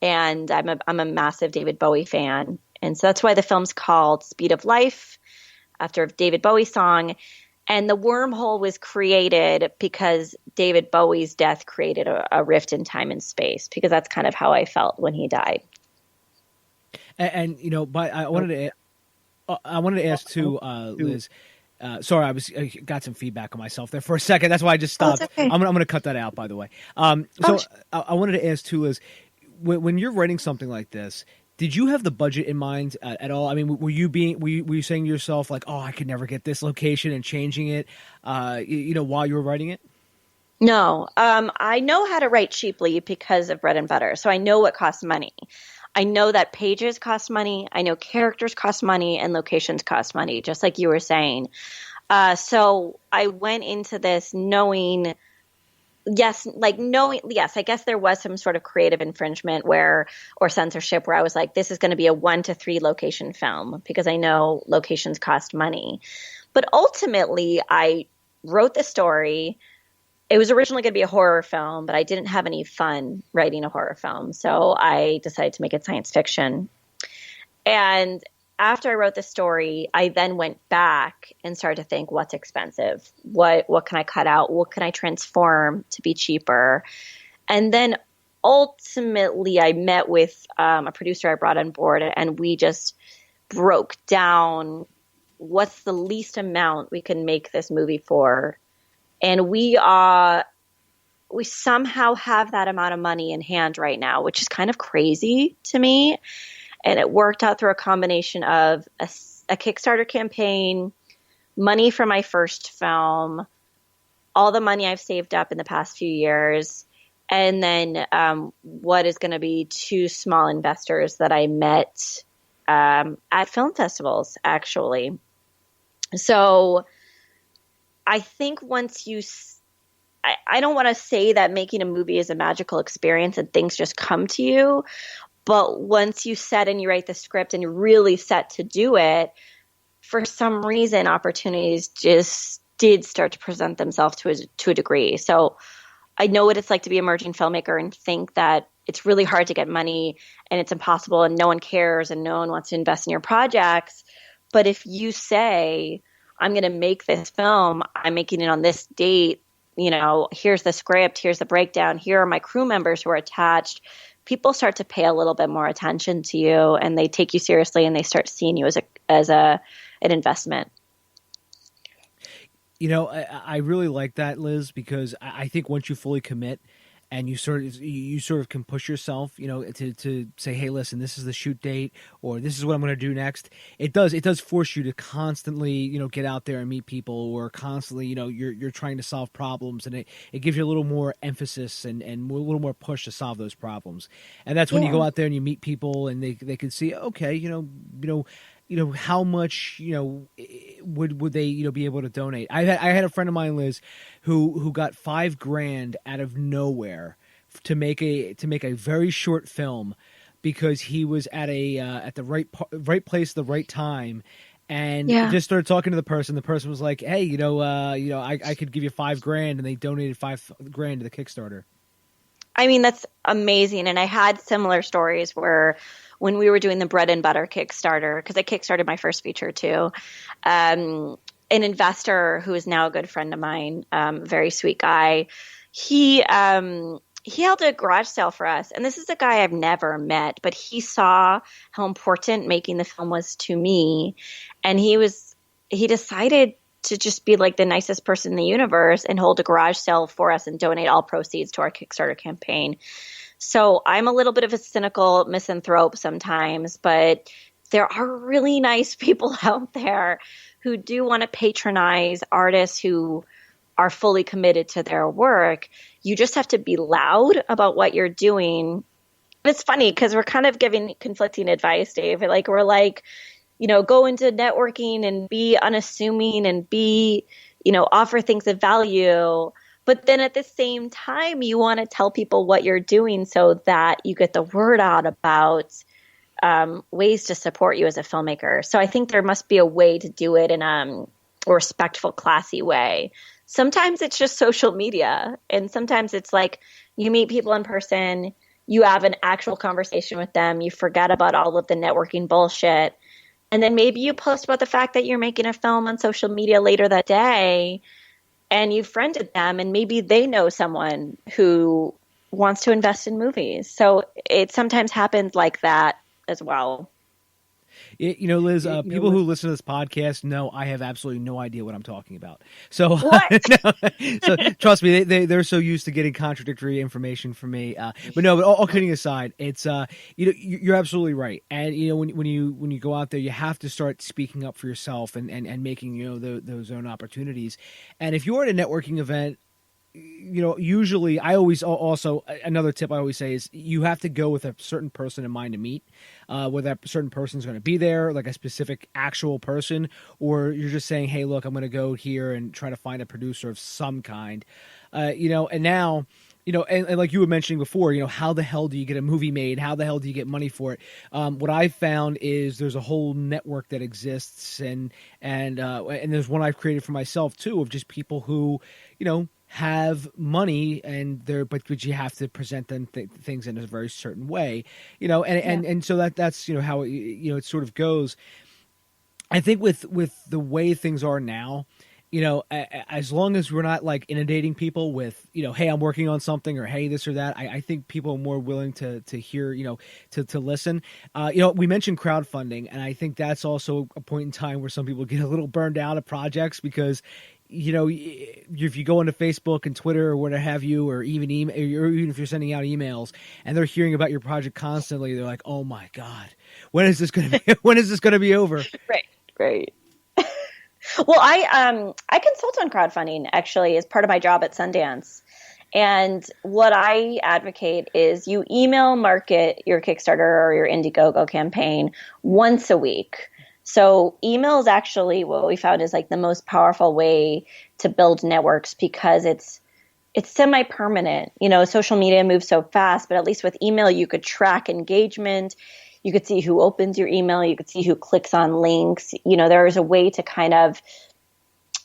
Speaker 4: And I'm a massive David Bowie fan. And so that's why the film's called Speed of Life, after a David Bowie song. And the wormhole was created because David Bowie's death created a rift in time and space, because that's kind of how I felt when he died.
Speaker 2: And but I wanted to ask too, Liz. Sorry, I got some feedback on myself there for a second. That's why I just stopped.
Speaker 4: Oh, it's okay.
Speaker 2: I'm gonna cut that out, by the way. I wanted to ask too, Liz, when you're writing something like this, did you have the budget in mind at all? I mean, were you saying to yourself like, "Oh, I could never get this location," and changing it, while you were writing it?
Speaker 4: No, I know how to write cheaply because of bread and butter. So I know what costs money. I know that pages cost money. I know characters cost money and locations cost money, just like you were saying. So I went into this knowing, I guess there was some sort of creative infringement or censorship where I was like, this is going to be a 1 to 3 location film, because I know locations cost money. But ultimately, I wrote the story. It was originally going to be a horror film, but I didn't have any fun writing a horror film. So I decided to make it science fiction. And after I wrote the story, I then went back and started to think, what's expensive? What can I cut out? What can I transform to be cheaper? And then ultimately I met with a producer I brought on board, and we just broke down what's the least amount we can make this movie for. And we somehow have that amount of money in hand right now, which is kind of crazy to me. And it worked out through a combination of a Kickstarter campaign, money from my first film, all the money I've saved up in the past few years, and then what is going to be 2 small investors that I met at film festivals, actually. So I think once I don't want to say that making a movie is a magical experience and things just come to you, but once you set and you write the script and you're really set to do it, for some reason, opportunities just did start to present themselves to a degree. So I know what it's like to be an emerging filmmaker and think that it's really hard to get money and it's impossible and no one cares and no one wants to invest in your projects. But if you say, I'm going to make this film, I'm making it on this date, here's the script, here's the breakdown, here are my crew members who are attached, people start to pay a little bit more attention to you and they take you seriously and they start seeing you as an investment.
Speaker 2: I really like that, Liz, because I think once you fully commit and you sort of can push yourself, to say, hey, listen, this is the shoot date, or this is what I'm going to do next. It does force you to constantly, get out there and meet people, or constantly, you're trying to solve problems, and it gives you a little more emphasis and a little more push to solve those problems. And that's when you go out there and you meet people, and they can see, okay, how much, would they, be able to donate? I had a friend of mine, Liz, who got $5,000 out of nowhere to make a very short film, because he was at the right place at the right time, and just started talking to the person. The person was like, hey, I could give you $5,000, and they donated $5,000 to the Kickstarter.
Speaker 4: I mean, that's amazing. And I had similar stories where when we were doing the bread and butter Kickstarter, because I Kickstarted my first feature too, an investor who is now a good friend of mine, very sweet guy, he held a garage sale for us. And this is a guy I've never met, but he saw how important making the film was to me. And he decided to just be like the nicest person in the universe and hold a garage sale for us and donate all proceeds to our Kickstarter campaign. So I'm a little bit of a cynical misanthrope sometimes, but there are really nice people out there who do want to patronize artists who are fully committed to their work. You just have to be loud about what you're doing. It's funny because we're kind of giving conflicting advice, Dave. We're like, go into networking and be unassuming and be, offer things of value. But then at the same time, you want to tell people what you're doing so that you get the word out about ways to support you as a filmmaker. So I think there must be a way to do it in a respectful, classy way. Sometimes it's just social media. And sometimes it's like you meet people in person, you have an actual conversation with them, you forget about all of the networking bullshit, And then maybe you post about the fact that you're making a film on social media later that day, and you friended them, and maybe they know someone who wants to invest in movies. So it sometimes happens like that as well.
Speaker 2: Liz, people who listen to this podcast know I have absolutely no idea what I'm talking about. So, so trust me, they're so used to getting contradictory information from me. But all kidding aside, it's you're absolutely right. And when you go out there, you have to start speaking up for yourself and making those own opportunities. And if you're at a networking event, usually I always also, another tip I always say is you have to go with a certain person in mind to meet, whether that certain person is going to be there, like a specific actual person, or you're just saying, hey, look, I'm going to go here and try to find a producer of some kind, and now, and like you were mentioning before, how the hell do you get a movie made? How the hell do you get money for it? What I've found is there's a whole network that exists, and there's one I've created for myself too, of just people who, have money, but you have to present them things in a very certain way, and so that's how it sort of goes. I think with the way things are now, as long as we're not like inundating people with, hey, I'm working on something, or hey, this or that, I think people are more willing to hear, to listen. We mentioned crowdfunding, and I think that's also a point in time where some people get a little burned out of projects because, if you go into Facebook and Twitter or whatever have you, or even email, or even if you're sending out emails and they're hearing about your project constantly, they're like, "Oh my God, when is this going to be over?"
Speaker 4: Right. Well, I consult on crowdfunding actually as part of my job at Sundance. And what I advocate is you email market your Kickstarter or your Indiegogo campaign once a week. So email is actually what we found is like the most powerful way to build networks, because it's semi-permanent. Social media moves so fast, but at least with email, you could track engagement. You could see who opens your email. You could see who clicks on links. There is a way to kind of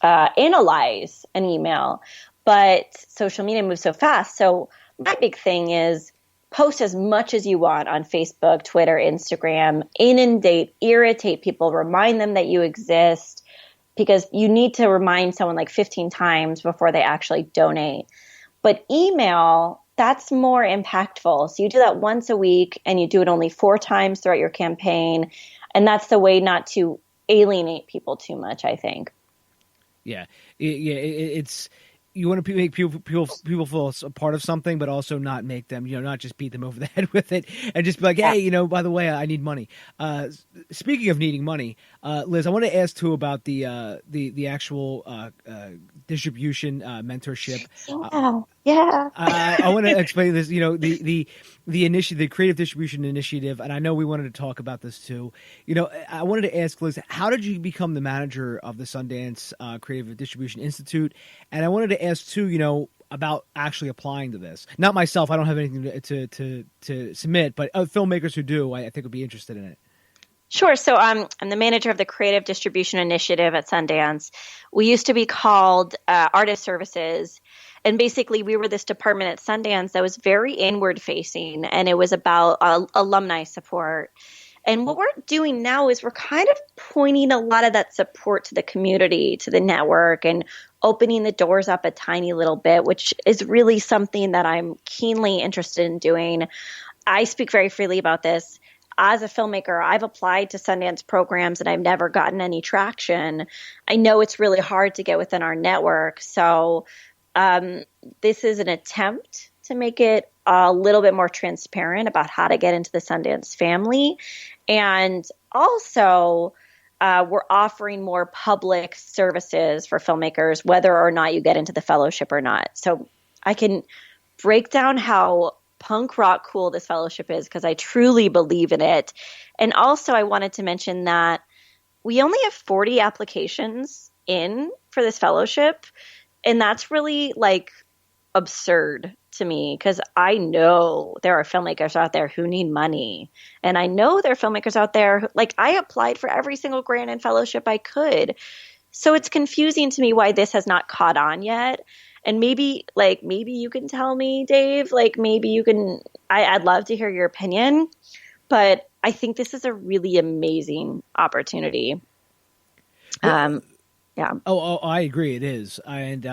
Speaker 4: analyze an email, but social media moves so fast. So my big thing is post as much as you want on Facebook, Twitter, Instagram, inundate, irritate people, remind them that you exist, because you need to remind someone like 15 times before they actually donate. But email, that's more impactful. So you do that once a week, and you do it only 4 times throughout your campaign. And that's the way not to alienate people too much, I think.
Speaker 2: Yeah. It's, you want to make people feel a part of something, but also not make them, not just beat them over the head with it, and just be like, hey, by the way, I need money. Speaking of needing money, Liz, I want to ask too about the actual distribution mentorship. I want to explain this. The initiative, the creative distribution initiative, and I know we wanted to talk about this too. I wanted to ask Liz, how did you become the manager of the Sundance Creative Distribution Institute? And I wanted to ask too, about actually applying to this. Not myself; I don't have anything to submit, but filmmakers who do, I think would be interested in it.
Speaker 4: Sure. So I'm the manager of the Creative Distribution Initiative at Sundance. We used to be called Artist Services. And basically, we were this department at Sundance that was very inward facing, and it was about alumni support. And what we're doing now is we're kind of pointing a lot of that support to the community, to the network, and opening the doors up a tiny little bit, which is really something that I'm keenly interested in doing. I speak very freely about this. As a filmmaker, I've applied to Sundance programs and I've never gotten any traction. I know it's really hard to get within our network. So this is an attempt to make it a little bit more transparent about how to get into the Sundance family. And also, we're offering more public services for filmmakers, whether or not you get into the fellowship or not. So I can break down how punk rock cool this fellowship is, because I truly believe in it. And also, I wanted to mention that we only have 40 applications in for this fellowship. And that's really absurd to me, because I know there are filmmakers out there who need money. And I know there are filmmakers out there I applied for every single grant and fellowship I could. So it's confusing to me why this has not caught on yet. And maybe you can tell me, Dave, maybe you can, I'd love to hear your opinion, but I think this is a really amazing opportunity. Yeah.
Speaker 2: Oh, I agree. It is. And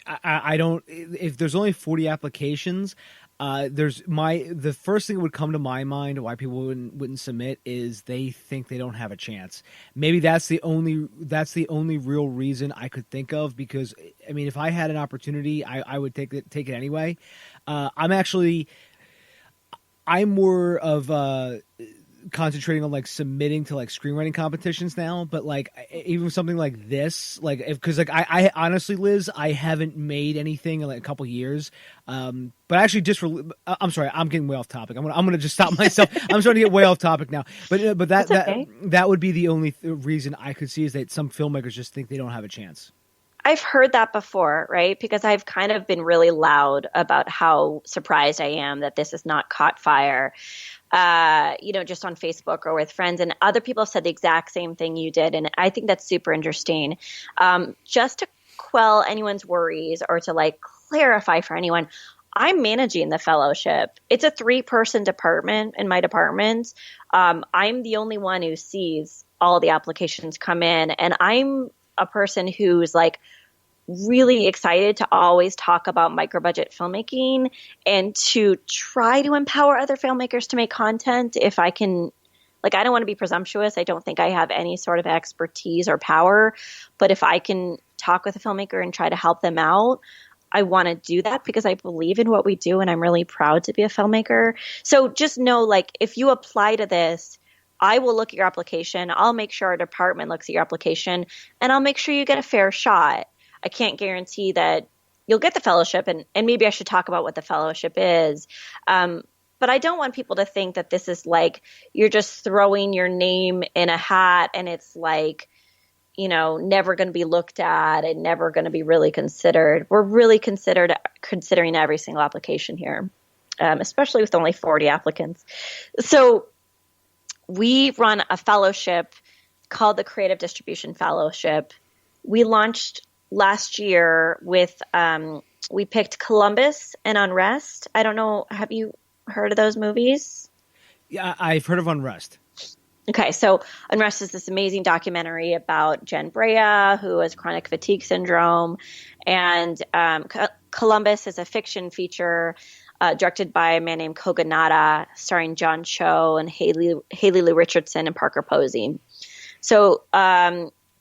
Speaker 2: I don't, if there's only 40 applications, the first thing that would come to my mind why people wouldn't submit is they think they don't have a chance. Maybe that's the only real reason I could think of, because I mean, if I had an opportunity, I would take it anyway. I'm more of concentrating on like submitting to like screenwriting competitions now, but like even something like this, like because like I honestly, Liz, I haven't made anything in like a couple years. But actually, I'm sorry, I'm getting way off topic. I'm gonna just stop myself. I'm starting to get way off topic now. But that would be the only reason I could see, is that some filmmakers just think they don't have a chance.
Speaker 4: I've heard that before, right? Because I've kind of been really loud about how surprised I am that this has not caught fire, just on Facebook or with friends. And other people have said the exact same thing you did. And I think that's super interesting. Just to quell anyone's worries or to like clarify for anyone, I'm managing the fellowship. It's a 3-person department in my department. I'm the only one who sees all the applications come in. And I'm a person who's like really excited to always talk about micro budget filmmaking and to try to empower other filmmakers to make content. If I can, like, I don't want to be presumptuous. I don't think I have any sort of expertise or power, but if I can talk with a filmmaker and try to help them out, I want to do that because I believe in what we do and I'm really proud to be a filmmaker. So just know, like, if you apply to this, I will look at your application. I'll make sure our department looks at your application, and I'll make sure you get a fair shot. I can't guarantee that you'll get the fellowship, and maybe I should talk about what the fellowship is. But I don't want people to think that this is like you're just throwing your name in a hat and it's like, never going to be looked at and never going to be really considered. We're really considering every single application here, especially with only 40 applicants. So we run a fellowship called the Creative Distribution Fellowship. We launched last year with, we picked Columbus and Unrest. I don't know, have you heard of those movies?
Speaker 2: Yeah, I've heard of Unrest.
Speaker 4: Okay, so Unrest is this amazing documentary about Jen Brea, who has chronic fatigue syndrome. And Columbus is a fiction feature directed by a man named Kogonada, starring John Cho and Haley Lou Richardson and Parker Posey. So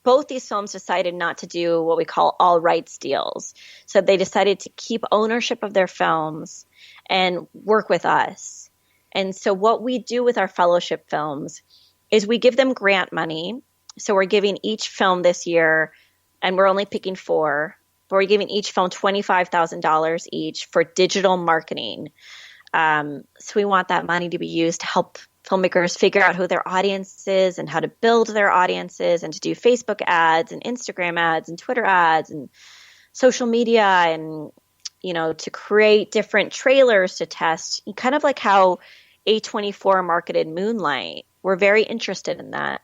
Speaker 4: both these films decided not to do what we call all rights deals. So they decided to keep ownership of their films and work with us. And so what we do with our fellowship films is we give them grant money. So we're giving each film this year, and we're only picking 4, but we're giving each film $25,000 each for digital marketing. So we want that money to be used to help filmmakers figure out who their audience is and how to build their audiences, and to do Facebook ads and Instagram ads and Twitter ads and social media, and, to create different trailers to test, kind of like how A24 marketed Moonlight. We're very interested in that.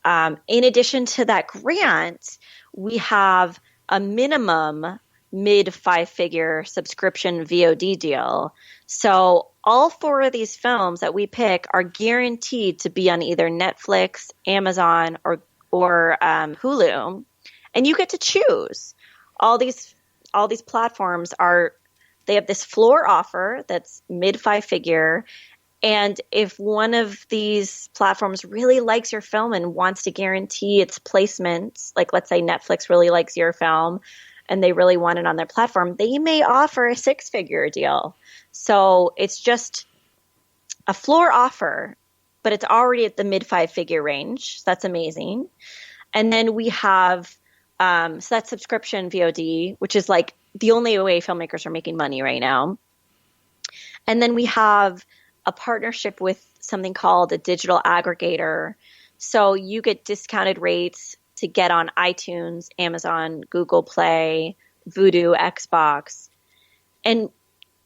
Speaker 4: In addition to that grant, we have a minimum mid 5-figure subscription VOD deal. So all 4 of these films that we pick are guaranteed to be on either Netflix, Amazon, or Hulu, and you get to choose. All these platforms they have this floor offer that's mid 5-figure. And if one of these platforms really likes your film and wants to guarantee its placement, like let's say Netflix really likes your film and they really want it on their platform, they may offer a 6-figure deal. So it's just a floor offer, but it's already at the mid 5-figure range. So that's amazing. And then we have, so that's subscription VOD, which is like the only way filmmakers are making money right now. And then we have a partnership with something called a digital aggregator. So you get discounted rates to get on iTunes, Amazon, Google Play, Vudu, Xbox. And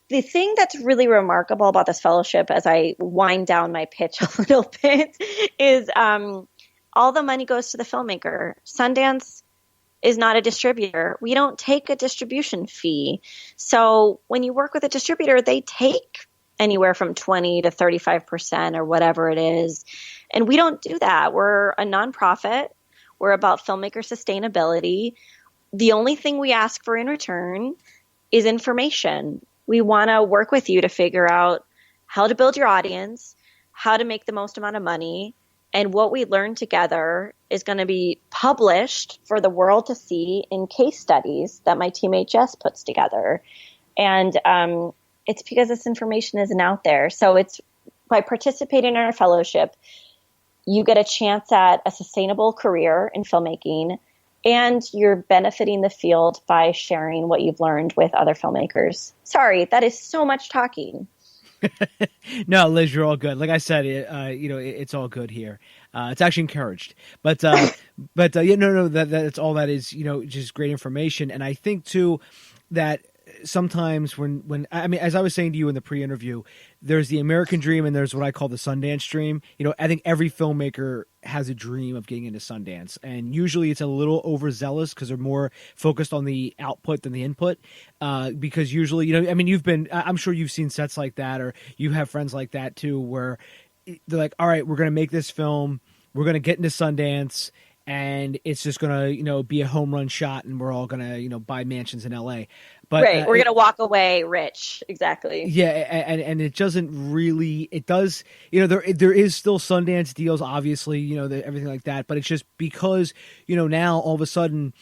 Speaker 4: the thing that's really remarkable about this fellowship, as I wind down my pitch a little bit, is all the money goes to the filmmaker. Sundance is not a distributor. We don't take a distribution fee. So when you work with a distributor, they take anywhere from 20 to 35% or whatever it is. And we don't do that. We're a nonprofit. We're about filmmaker sustainability. The only thing we ask for in return is information. We want to work with you to figure out how to build your audience, how to make the most amount of money. And what we learn together is going to be published for the world to see in case studies that my team HS puts together. And it's because this information isn't out there. So it's by participating in our fellowship, you get a chance at a sustainable career in filmmaking, and you're benefiting the field by sharing what you've learned with other filmmakers. Sorry, that is so much talking.
Speaker 2: No, Liz, you're all good. Like I said, it's all good here. It's actually encouraged, but no, that's all that is, just great information. And I think too, that sometimes when I mean, as I was saying to you in the pre-interview, there's the American dream and there's what I call the Sundance dream. I think every filmmaker has a dream of getting into Sundance, and usually it's a little overzealous because they're more focused on the output than the input. Because usually, I'm sure you've seen sets like that, or you have friends like that too, where they're like, all right, we're going to make this film, we're going to get into Sundance, and it's just going to, be a home run shot, and we're all going to, buy mansions in LA. But
Speaker 4: right, we're going to walk away rich. Exactly.
Speaker 2: Yeah, and it doesn't really. It does. There is still Sundance deals, obviously. Everything like that. But it's just because now all of a sudden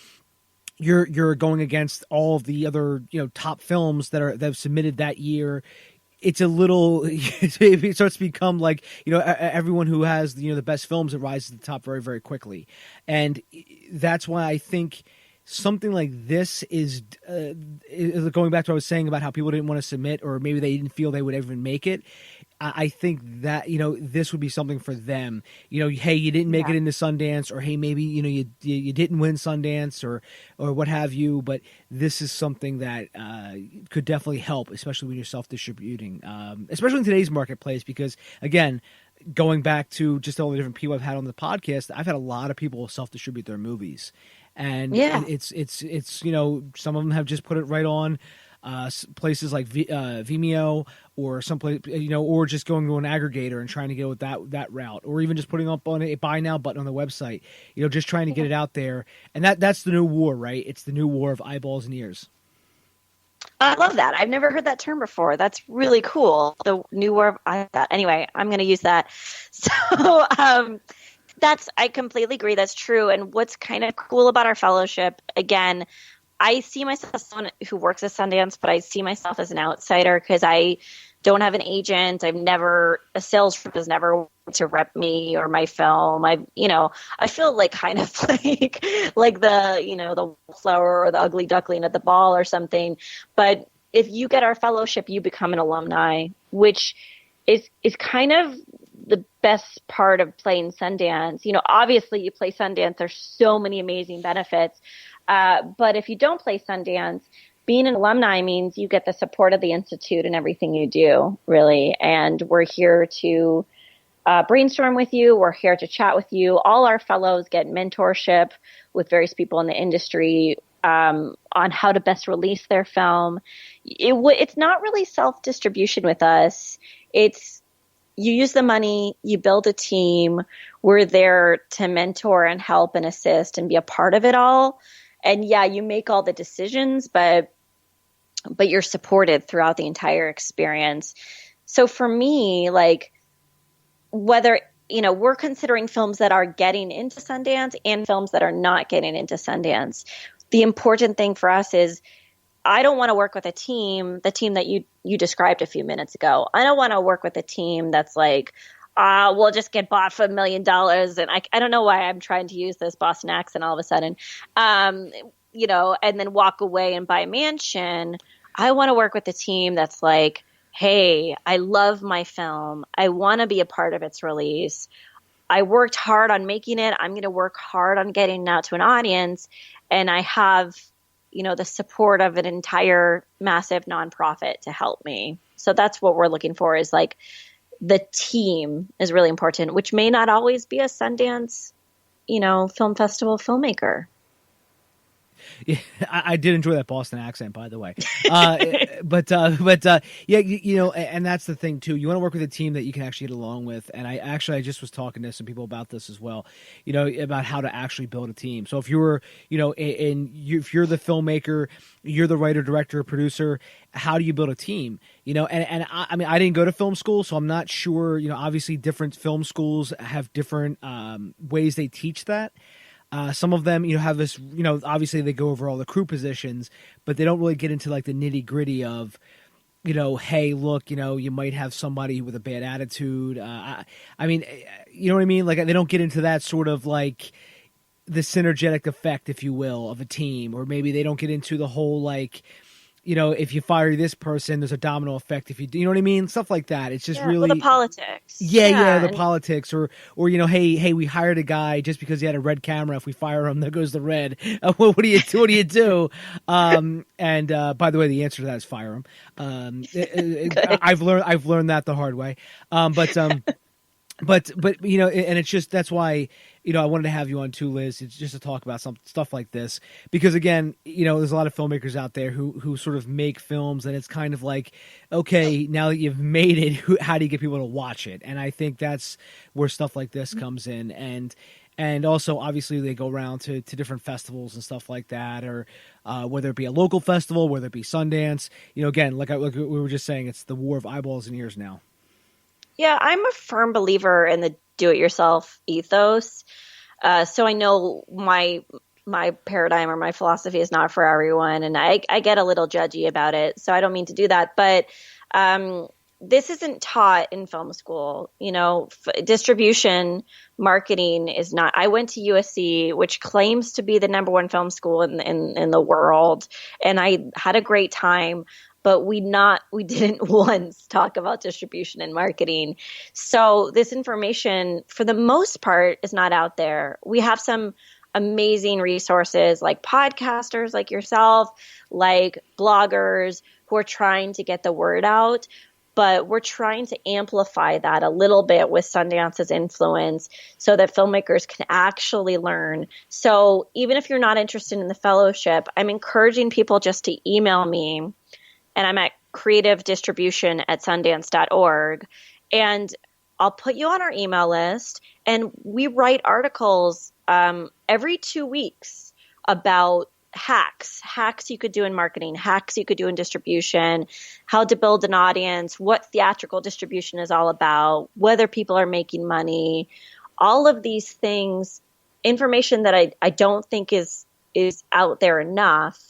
Speaker 2: you're going against all of the other top films that have submitted that year. It's a little. It starts to become like everyone who has the best films, it rises to the top very, very quickly, and that's why I think something like this is going back to what I was saying about how people didn't want to submit, or maybe they didn't feel they would even make it. I think that this would be something for them. Hey, you didn't make it into Sundance, or hey, maybe you didn't win Sundance, or what have you. But this is something that could definitely help, especially when you're self-distributing, especially in today's marketplace. Because again, going back to just all the different people I've had on the podcast, I've had a lot of people self-distribute their movies. And it's some of them have just put it right on places like Vimeo, or someplace, or just going to an aggregator and trying to go that route, or even just putting up on a buy now button on the website, just trying to get it out there. And that's the new war, right? It's the new war of eyeballs and ears.
Speaker 4: I love that. I've never heard that term before. That's really cool. The new war of eyeballs. Anyway, I'm going to use that. So, I completely agree. That's true. And what's kind of cool about our fellowship, again, I see myself as someone who works at Sundance, but I see myself as an outsider because I don't have an agent. A sales rep has never wanted to rep me or my film. I feel like kind of like the flower or the ugly duckling at the ball or something. But if you get our fellowship, you become an alumni, which is kind of the best part of playing Sundance. Obviously you play Sundance, there's so many amazing benefits. But if you don't play Sundance, being an alumni means you get the support of the Institute in everything you do, really. And we're here to brainstorm with you. We're here to chat with you. All our fellows get mentorship with various people in the industry on how to best release their film. It's not really self-distribution with us. You use the money, you build a team. We're there to mentor and help and assist and be a part of it all. And yeah, you make all the decisions, but you're supported throughout the entire experience. So for me, whether, we're considering films that are getting into Sundance and films that are not getting into Sundance. The important thing for us is I don't want to work with the team that you described a few minutes ago. I don't want to work with a team that's like, we'll just get bought for $1 million. And I don't know why I'm trying to use this Boston accent all of a sudden, and then walk away and buy a mansion. I want to work with a team that's like, hey, I love my film. I want to be a part of its release. I worked hard on making it. I'm going to work hard on getting it out to an audience. And I have the support of an entire massive nonprofit to help me. So that's what we're looking for, is the team is really important, which may not always be a Sundance, film festival filmmaker.
Speaker 2: Yeah, I did enjoy that Boston accent, by the way. But yeah, and that's the thing too. You want to work with a team that you can actually get along with. And I just was talking to some people about this as well. About how to actually build a team. So if you were, if you're the filmmaker, you're the writer, director, producer. How do you build a team? And I mean, I didn't go to film school, so I'm not sure. Obviously, different film schools have different ways they teach that. Some of them, have this, obviously they go over all the crew positions, but they don't really get into like the nitty gritty of, hey, look, you might have somebody with a bad attitude. I mean, you know what I mean? Like they don't get into that sort of like the synergetic effect, if you will, of a team, or maybe they don't get into the whole like, if you fire this person, there's a domino effect. If you know what I mean, stuff like that. It's just really
Speaker 4: the politics.
Speaker 2: Yeah, the politics, or hey, we hired a guy just because he had a red camera. If we fire him, there goes the red. What do you do? What do you do? And by the way, the answer to that is fire him. I've learned that the hard way. But and it's just that's why. I wanted to have you on too, Liz, just to talk about some stuff like this. Because again, there's a lot of filmmakers out there who sort of make films, and it's kind of like, okay, now that you've made it, how do you get people to watch it? And I think that's where stuff like this comes in. And also, obviously, they go around to different festivals and stuff like that, or whether it be a local festival, whether it be Sundance. Again, like we were just saying, it's the war of eyeballs and ears now.
Speaker 4: Yeah, I'm a firm believer in the do-it-yourself ethos. So I know my paradigm or my philosophy is not for everyone, and I get a little judgy about it. So I don't mean to do that, but this isn't taught in film school. Distribution marketing is not. I went to USC, which claims to be the #1 film school in the world, and I had a great time. But we didn't once talk about distribution and marketing. So this information, for the most part, is not out there. We have some amazing resources like podcasters like yourself, like bloggers who are trying to get the word out. But we're trying to amplify that a little bit with Sundance's influence so that filmmakers can actually learn. So even if you're not interested in the fellowship, I'm encouraging people just to email me. And I'm at creativedistribution@sundance.org. And I'll put you on our email list. And we write articles every 2 weeks about hacks you could do in marketing, hacks you could do in distribution, how to build an audience, what theatrical distribution is all about, whether people are making money, all of these things, information that I don't think is out there enough.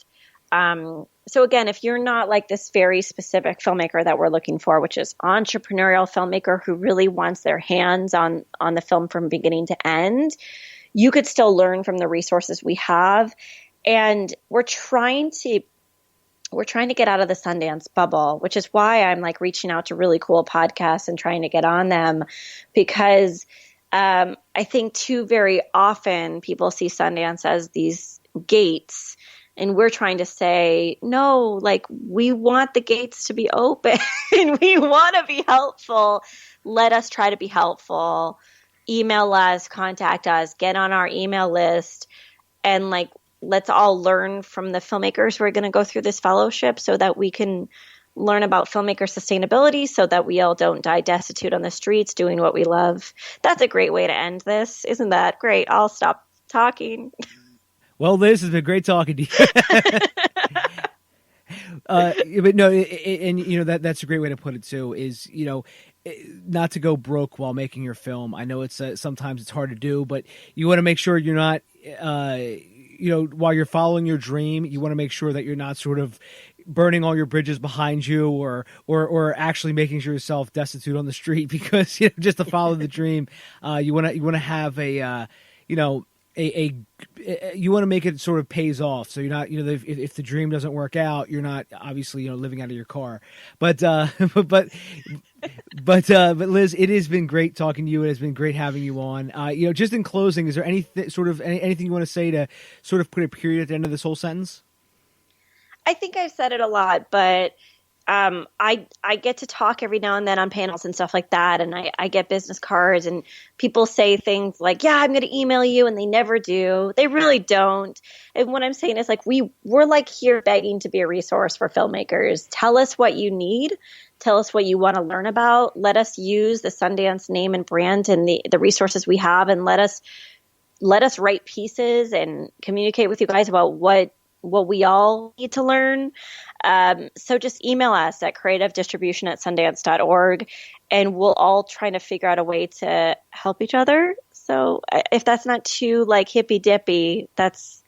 Speaker 4: So again, if you're not like this very specific filmmaker that we're looking for, which is entrepreneurial filmmaker who really wants their hands on the film from beginning to end, you could still learn from the resources we have. And we're trying to get out of the Sundance bubble, which is why I'm like reaching out to really cool podcasts and trying to get on them, because I think too very often people see Sundance as these gates. And we're trying to say, no, like we want the gates to be open and we want to be helpful. Let us try to be helpful. Email us, contact us, get on our email list. And like, let's all learn from the filmmakers who are going to go through this fellowship so that we can learn about filmmaker sustainability so that we all don't die destitute on the streets doing what we love. That's a great way to end this. Isn't that great? I'll stop talking.
Speaker 2: Well, Liz, has been great talking to you. But no, and that's a great way to put it too. Is not to go broke while making your film. I know it's sometimes it's hard to do, but you want to make sure you're not, while you're following your dream, you want to make sure that you're not sort of burning all your bridges behind you, or actually making sure yourself destitute on the street because just to follow the dream, you want to have a you want to make it sort of pays off. So you're not, if the dream doesn't work out, you're not obviously, living out of your car. But Liz, it has been great talking to you. It has been great having you on. Just in closing, is there anything you want to say to sort of put a period at the end of this whole sentence?
Speaker 4: I think I've said it a lot, but I get to talk every now and then on panels and stuff like that. And I get business cards and people say things like, yeah, I'm going to email you. And they never do. They really don't. And what I'm saying is like, we're like here begging to be a resource for filmmakers. Tell us what you need. Tell us what you want to learn about. Let us use the Sundance name and brand and the resources we have, and let us write pieces and communicate with you guys about what we all need to learn. So just email us at creativedistribution@sundance.org, and we'll all try to figure out a way to help each other. So if that's not too like hippy dippy, that's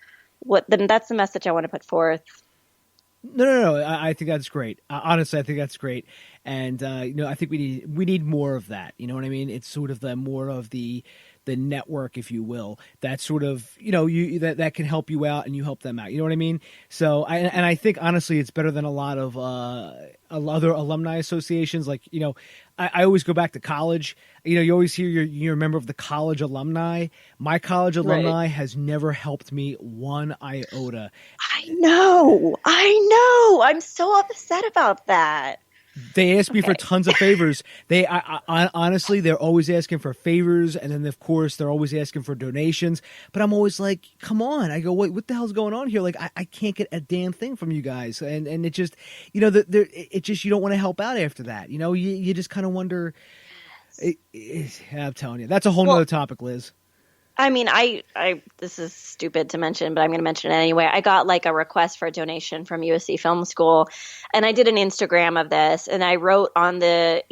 Speaker 4: the message I want to put forth.
Speaker 2: No. I think that's great. Honestly, I think that's great. And, I think we need more of that. You know what I mean? It's sort of more of the network, if you will, that sort of, that can help you out and you help them out. You know what I mean? So I think honestly, it's better than a lot of other alumni associations. Like, I always go back to college. You always hear you're a member of the college alumni. My college alumni has never helped me one iota.
Speaker 4: I know. I'm so upset about that.
Speaker 2: They ask me for tons of favors. I honestly, they're always asking for favors, and then of course they're always asking for donations. But I'm always like, come on! I go, what the hell's going on here? Like, I can't get a damn thing from you guys, and it just, it just you don't want to help out after that. You just kind of wonder. I'm telling you, that's a whole nother topic, Liz.
Speaker 4: I mean, this is stupid to mention, but I'm going to mention it anyway. I got like a request for a donation from USC Film School, and I did an Instagram of this, and I wrote on the,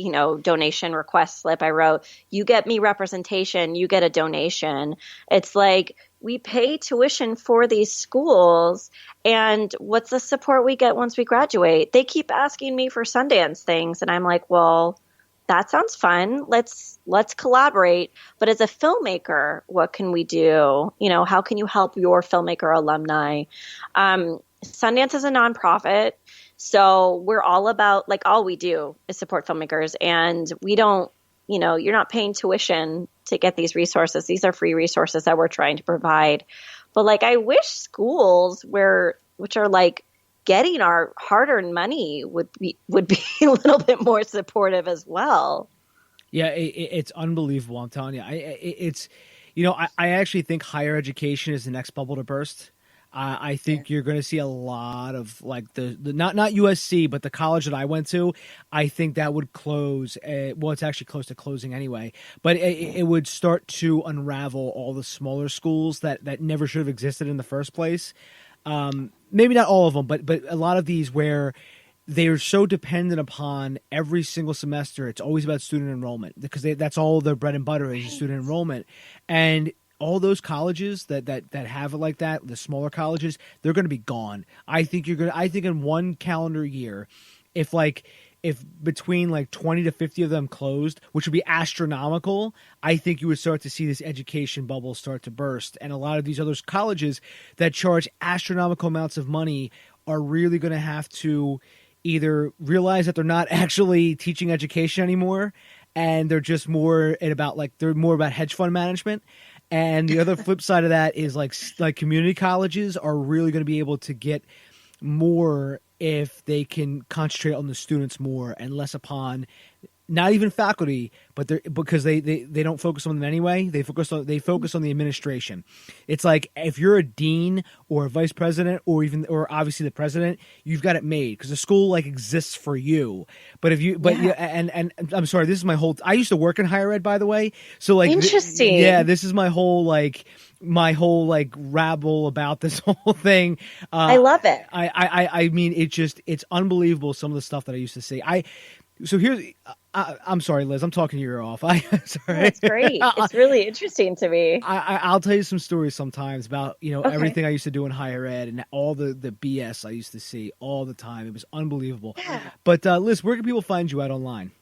Speaker 4: donation request slip, I wrote, you get me representation, you get a donation. It's like, we pay tuition for these schools, and what's the support we get once we graduate? They keep asking me for Sundance things, and I'm like, well, that sounds fun. Let's collaborate. But as a filmmaker, what can we do? How can you help your filmmaker alumni? Sundance is a nonprofit, so we're all about, like, all we do is support filmmakers, and we don't, you're not paying tuition to get these resources. These are free resources that we're trying to provide. But like, I wish schools which are like getting our hard-earned money would be a little bit more supportive as well.
Speaker 2: Yeah, it's unbelievable. I'm telling you, I actually think higher education is the next bubble to burst. I think you're going to see a lot of like the not USC, but the college that I went to. I think that would close. It's actually close to closing anyway. But it would start to unravel all the smaller schools that never should have existed in the first place. Maybe not all of them, but a lot of these where they're so dependent upon every single semester. It's always about student enrollment because that's all their bread and butter is student enrollment. And all those colleges that have it like that, the smaller colleges, they're going to be gone. I think in one calendar year, if between like 20 to 50 of them closed, which would be astronomical, I think you would start to see this education bubble start to burst. And a lot of these other colleges that charge astronomical amounts of money are really going to have to either realize that they're not actually teaching education anymore, and they're just more about hedge fund management. And the other flip side of that is like community colleges are really going to be able to get more if they can concentrate on the students more and less upon not even faculty, but because they don't focus on them anyway. They focus on the administration. It's like if you're a dean or a vice president or obviously the president, you've got it made because the school like exists for you. But and I'm sorry, this is my whole. I used to work in higher ed, by the way. So like,
Speaker 4: interesting.
Speaker 2: This is my whole rabble about this whole thing.
Speaker 4: I love it.
Speaker 2: I mean, it's unbelievable some of the stuff that I used to see. So here's, I'm sorry, Liz, I'm talking your ear off. Sorry.
Speaker 4: That's great. It's really interesting to me.
Speaker 2: I'll tell you some stories sometimes about,
Speaker 4: Okay.
Speaker 2: everything I used to do in higher ed and all the BS I used to see all the time. It was unbelievable. Yeah. But Liz, where can people find you out online?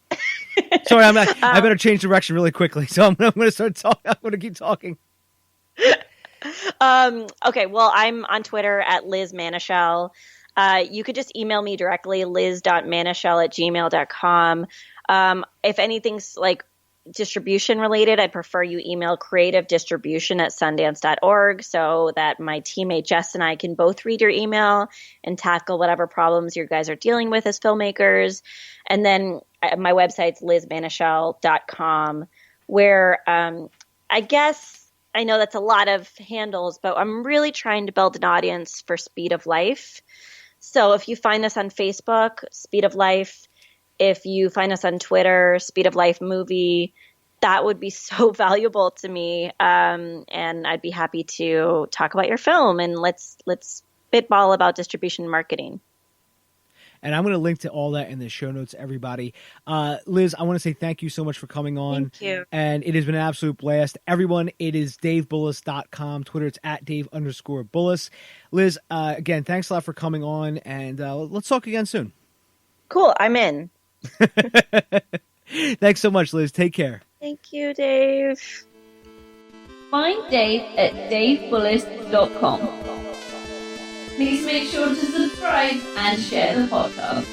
Speaker 2: Sorry, I better change direction really quickly. So I'm going to start talking. I'm going to keep talking.
Speaker 4: Okay. Well, I'm on Twitter at Liz Manashil. You could just email me directly, liz.manashil@gmail.com. If anything's like distribution related, I'd prefer you email creativedistribution@sundance.org so that my teammate Jess and I can both read your email and tackle whatever problems you guys are dealing with as filmmakers. And then my website's lizmanashil.com, where I guess I know that's a lot of handles, but I'm really trying to build an audience for Speed of Life. So if you find us on Facebook, Speed of Life, if you find us on Twitter, Speed of Life Movie, that would be so valuable to me. And I'd be happy to talk about your film, and let's spitball about distribution and marketing.
Speaker 2: And I'm going to link to all that in the show notes, everybody. Liz, I want to say thank you so much for coming on.
Speaker 4: Thank you.
Speaker 2: And it has been an absolute blast. Everyone, it is davebullis.com. Twitter, it's @Dave_Bullis. Liz, again, thanks a lot for coming on, and let's talk again soon.
Speaker 4: Cool. I'm in.
Speaker 2: Thanks so much, Liz. Take care.
Speaker 4: Thank you, Dave.
Speaker 3: Find Dave at davebullis.com. Please make sure to subscribe and share the podcast.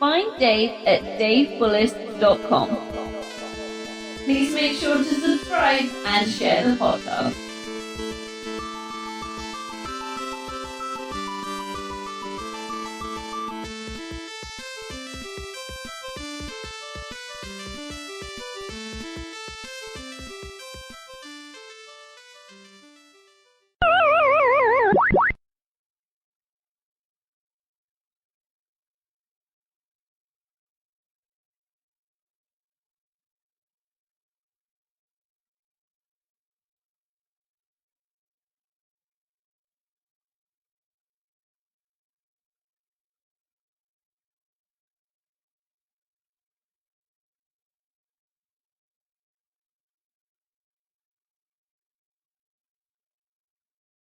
Speaker 3: find Dave at davebullis.com. Please make sure to subscribe and share the podcast.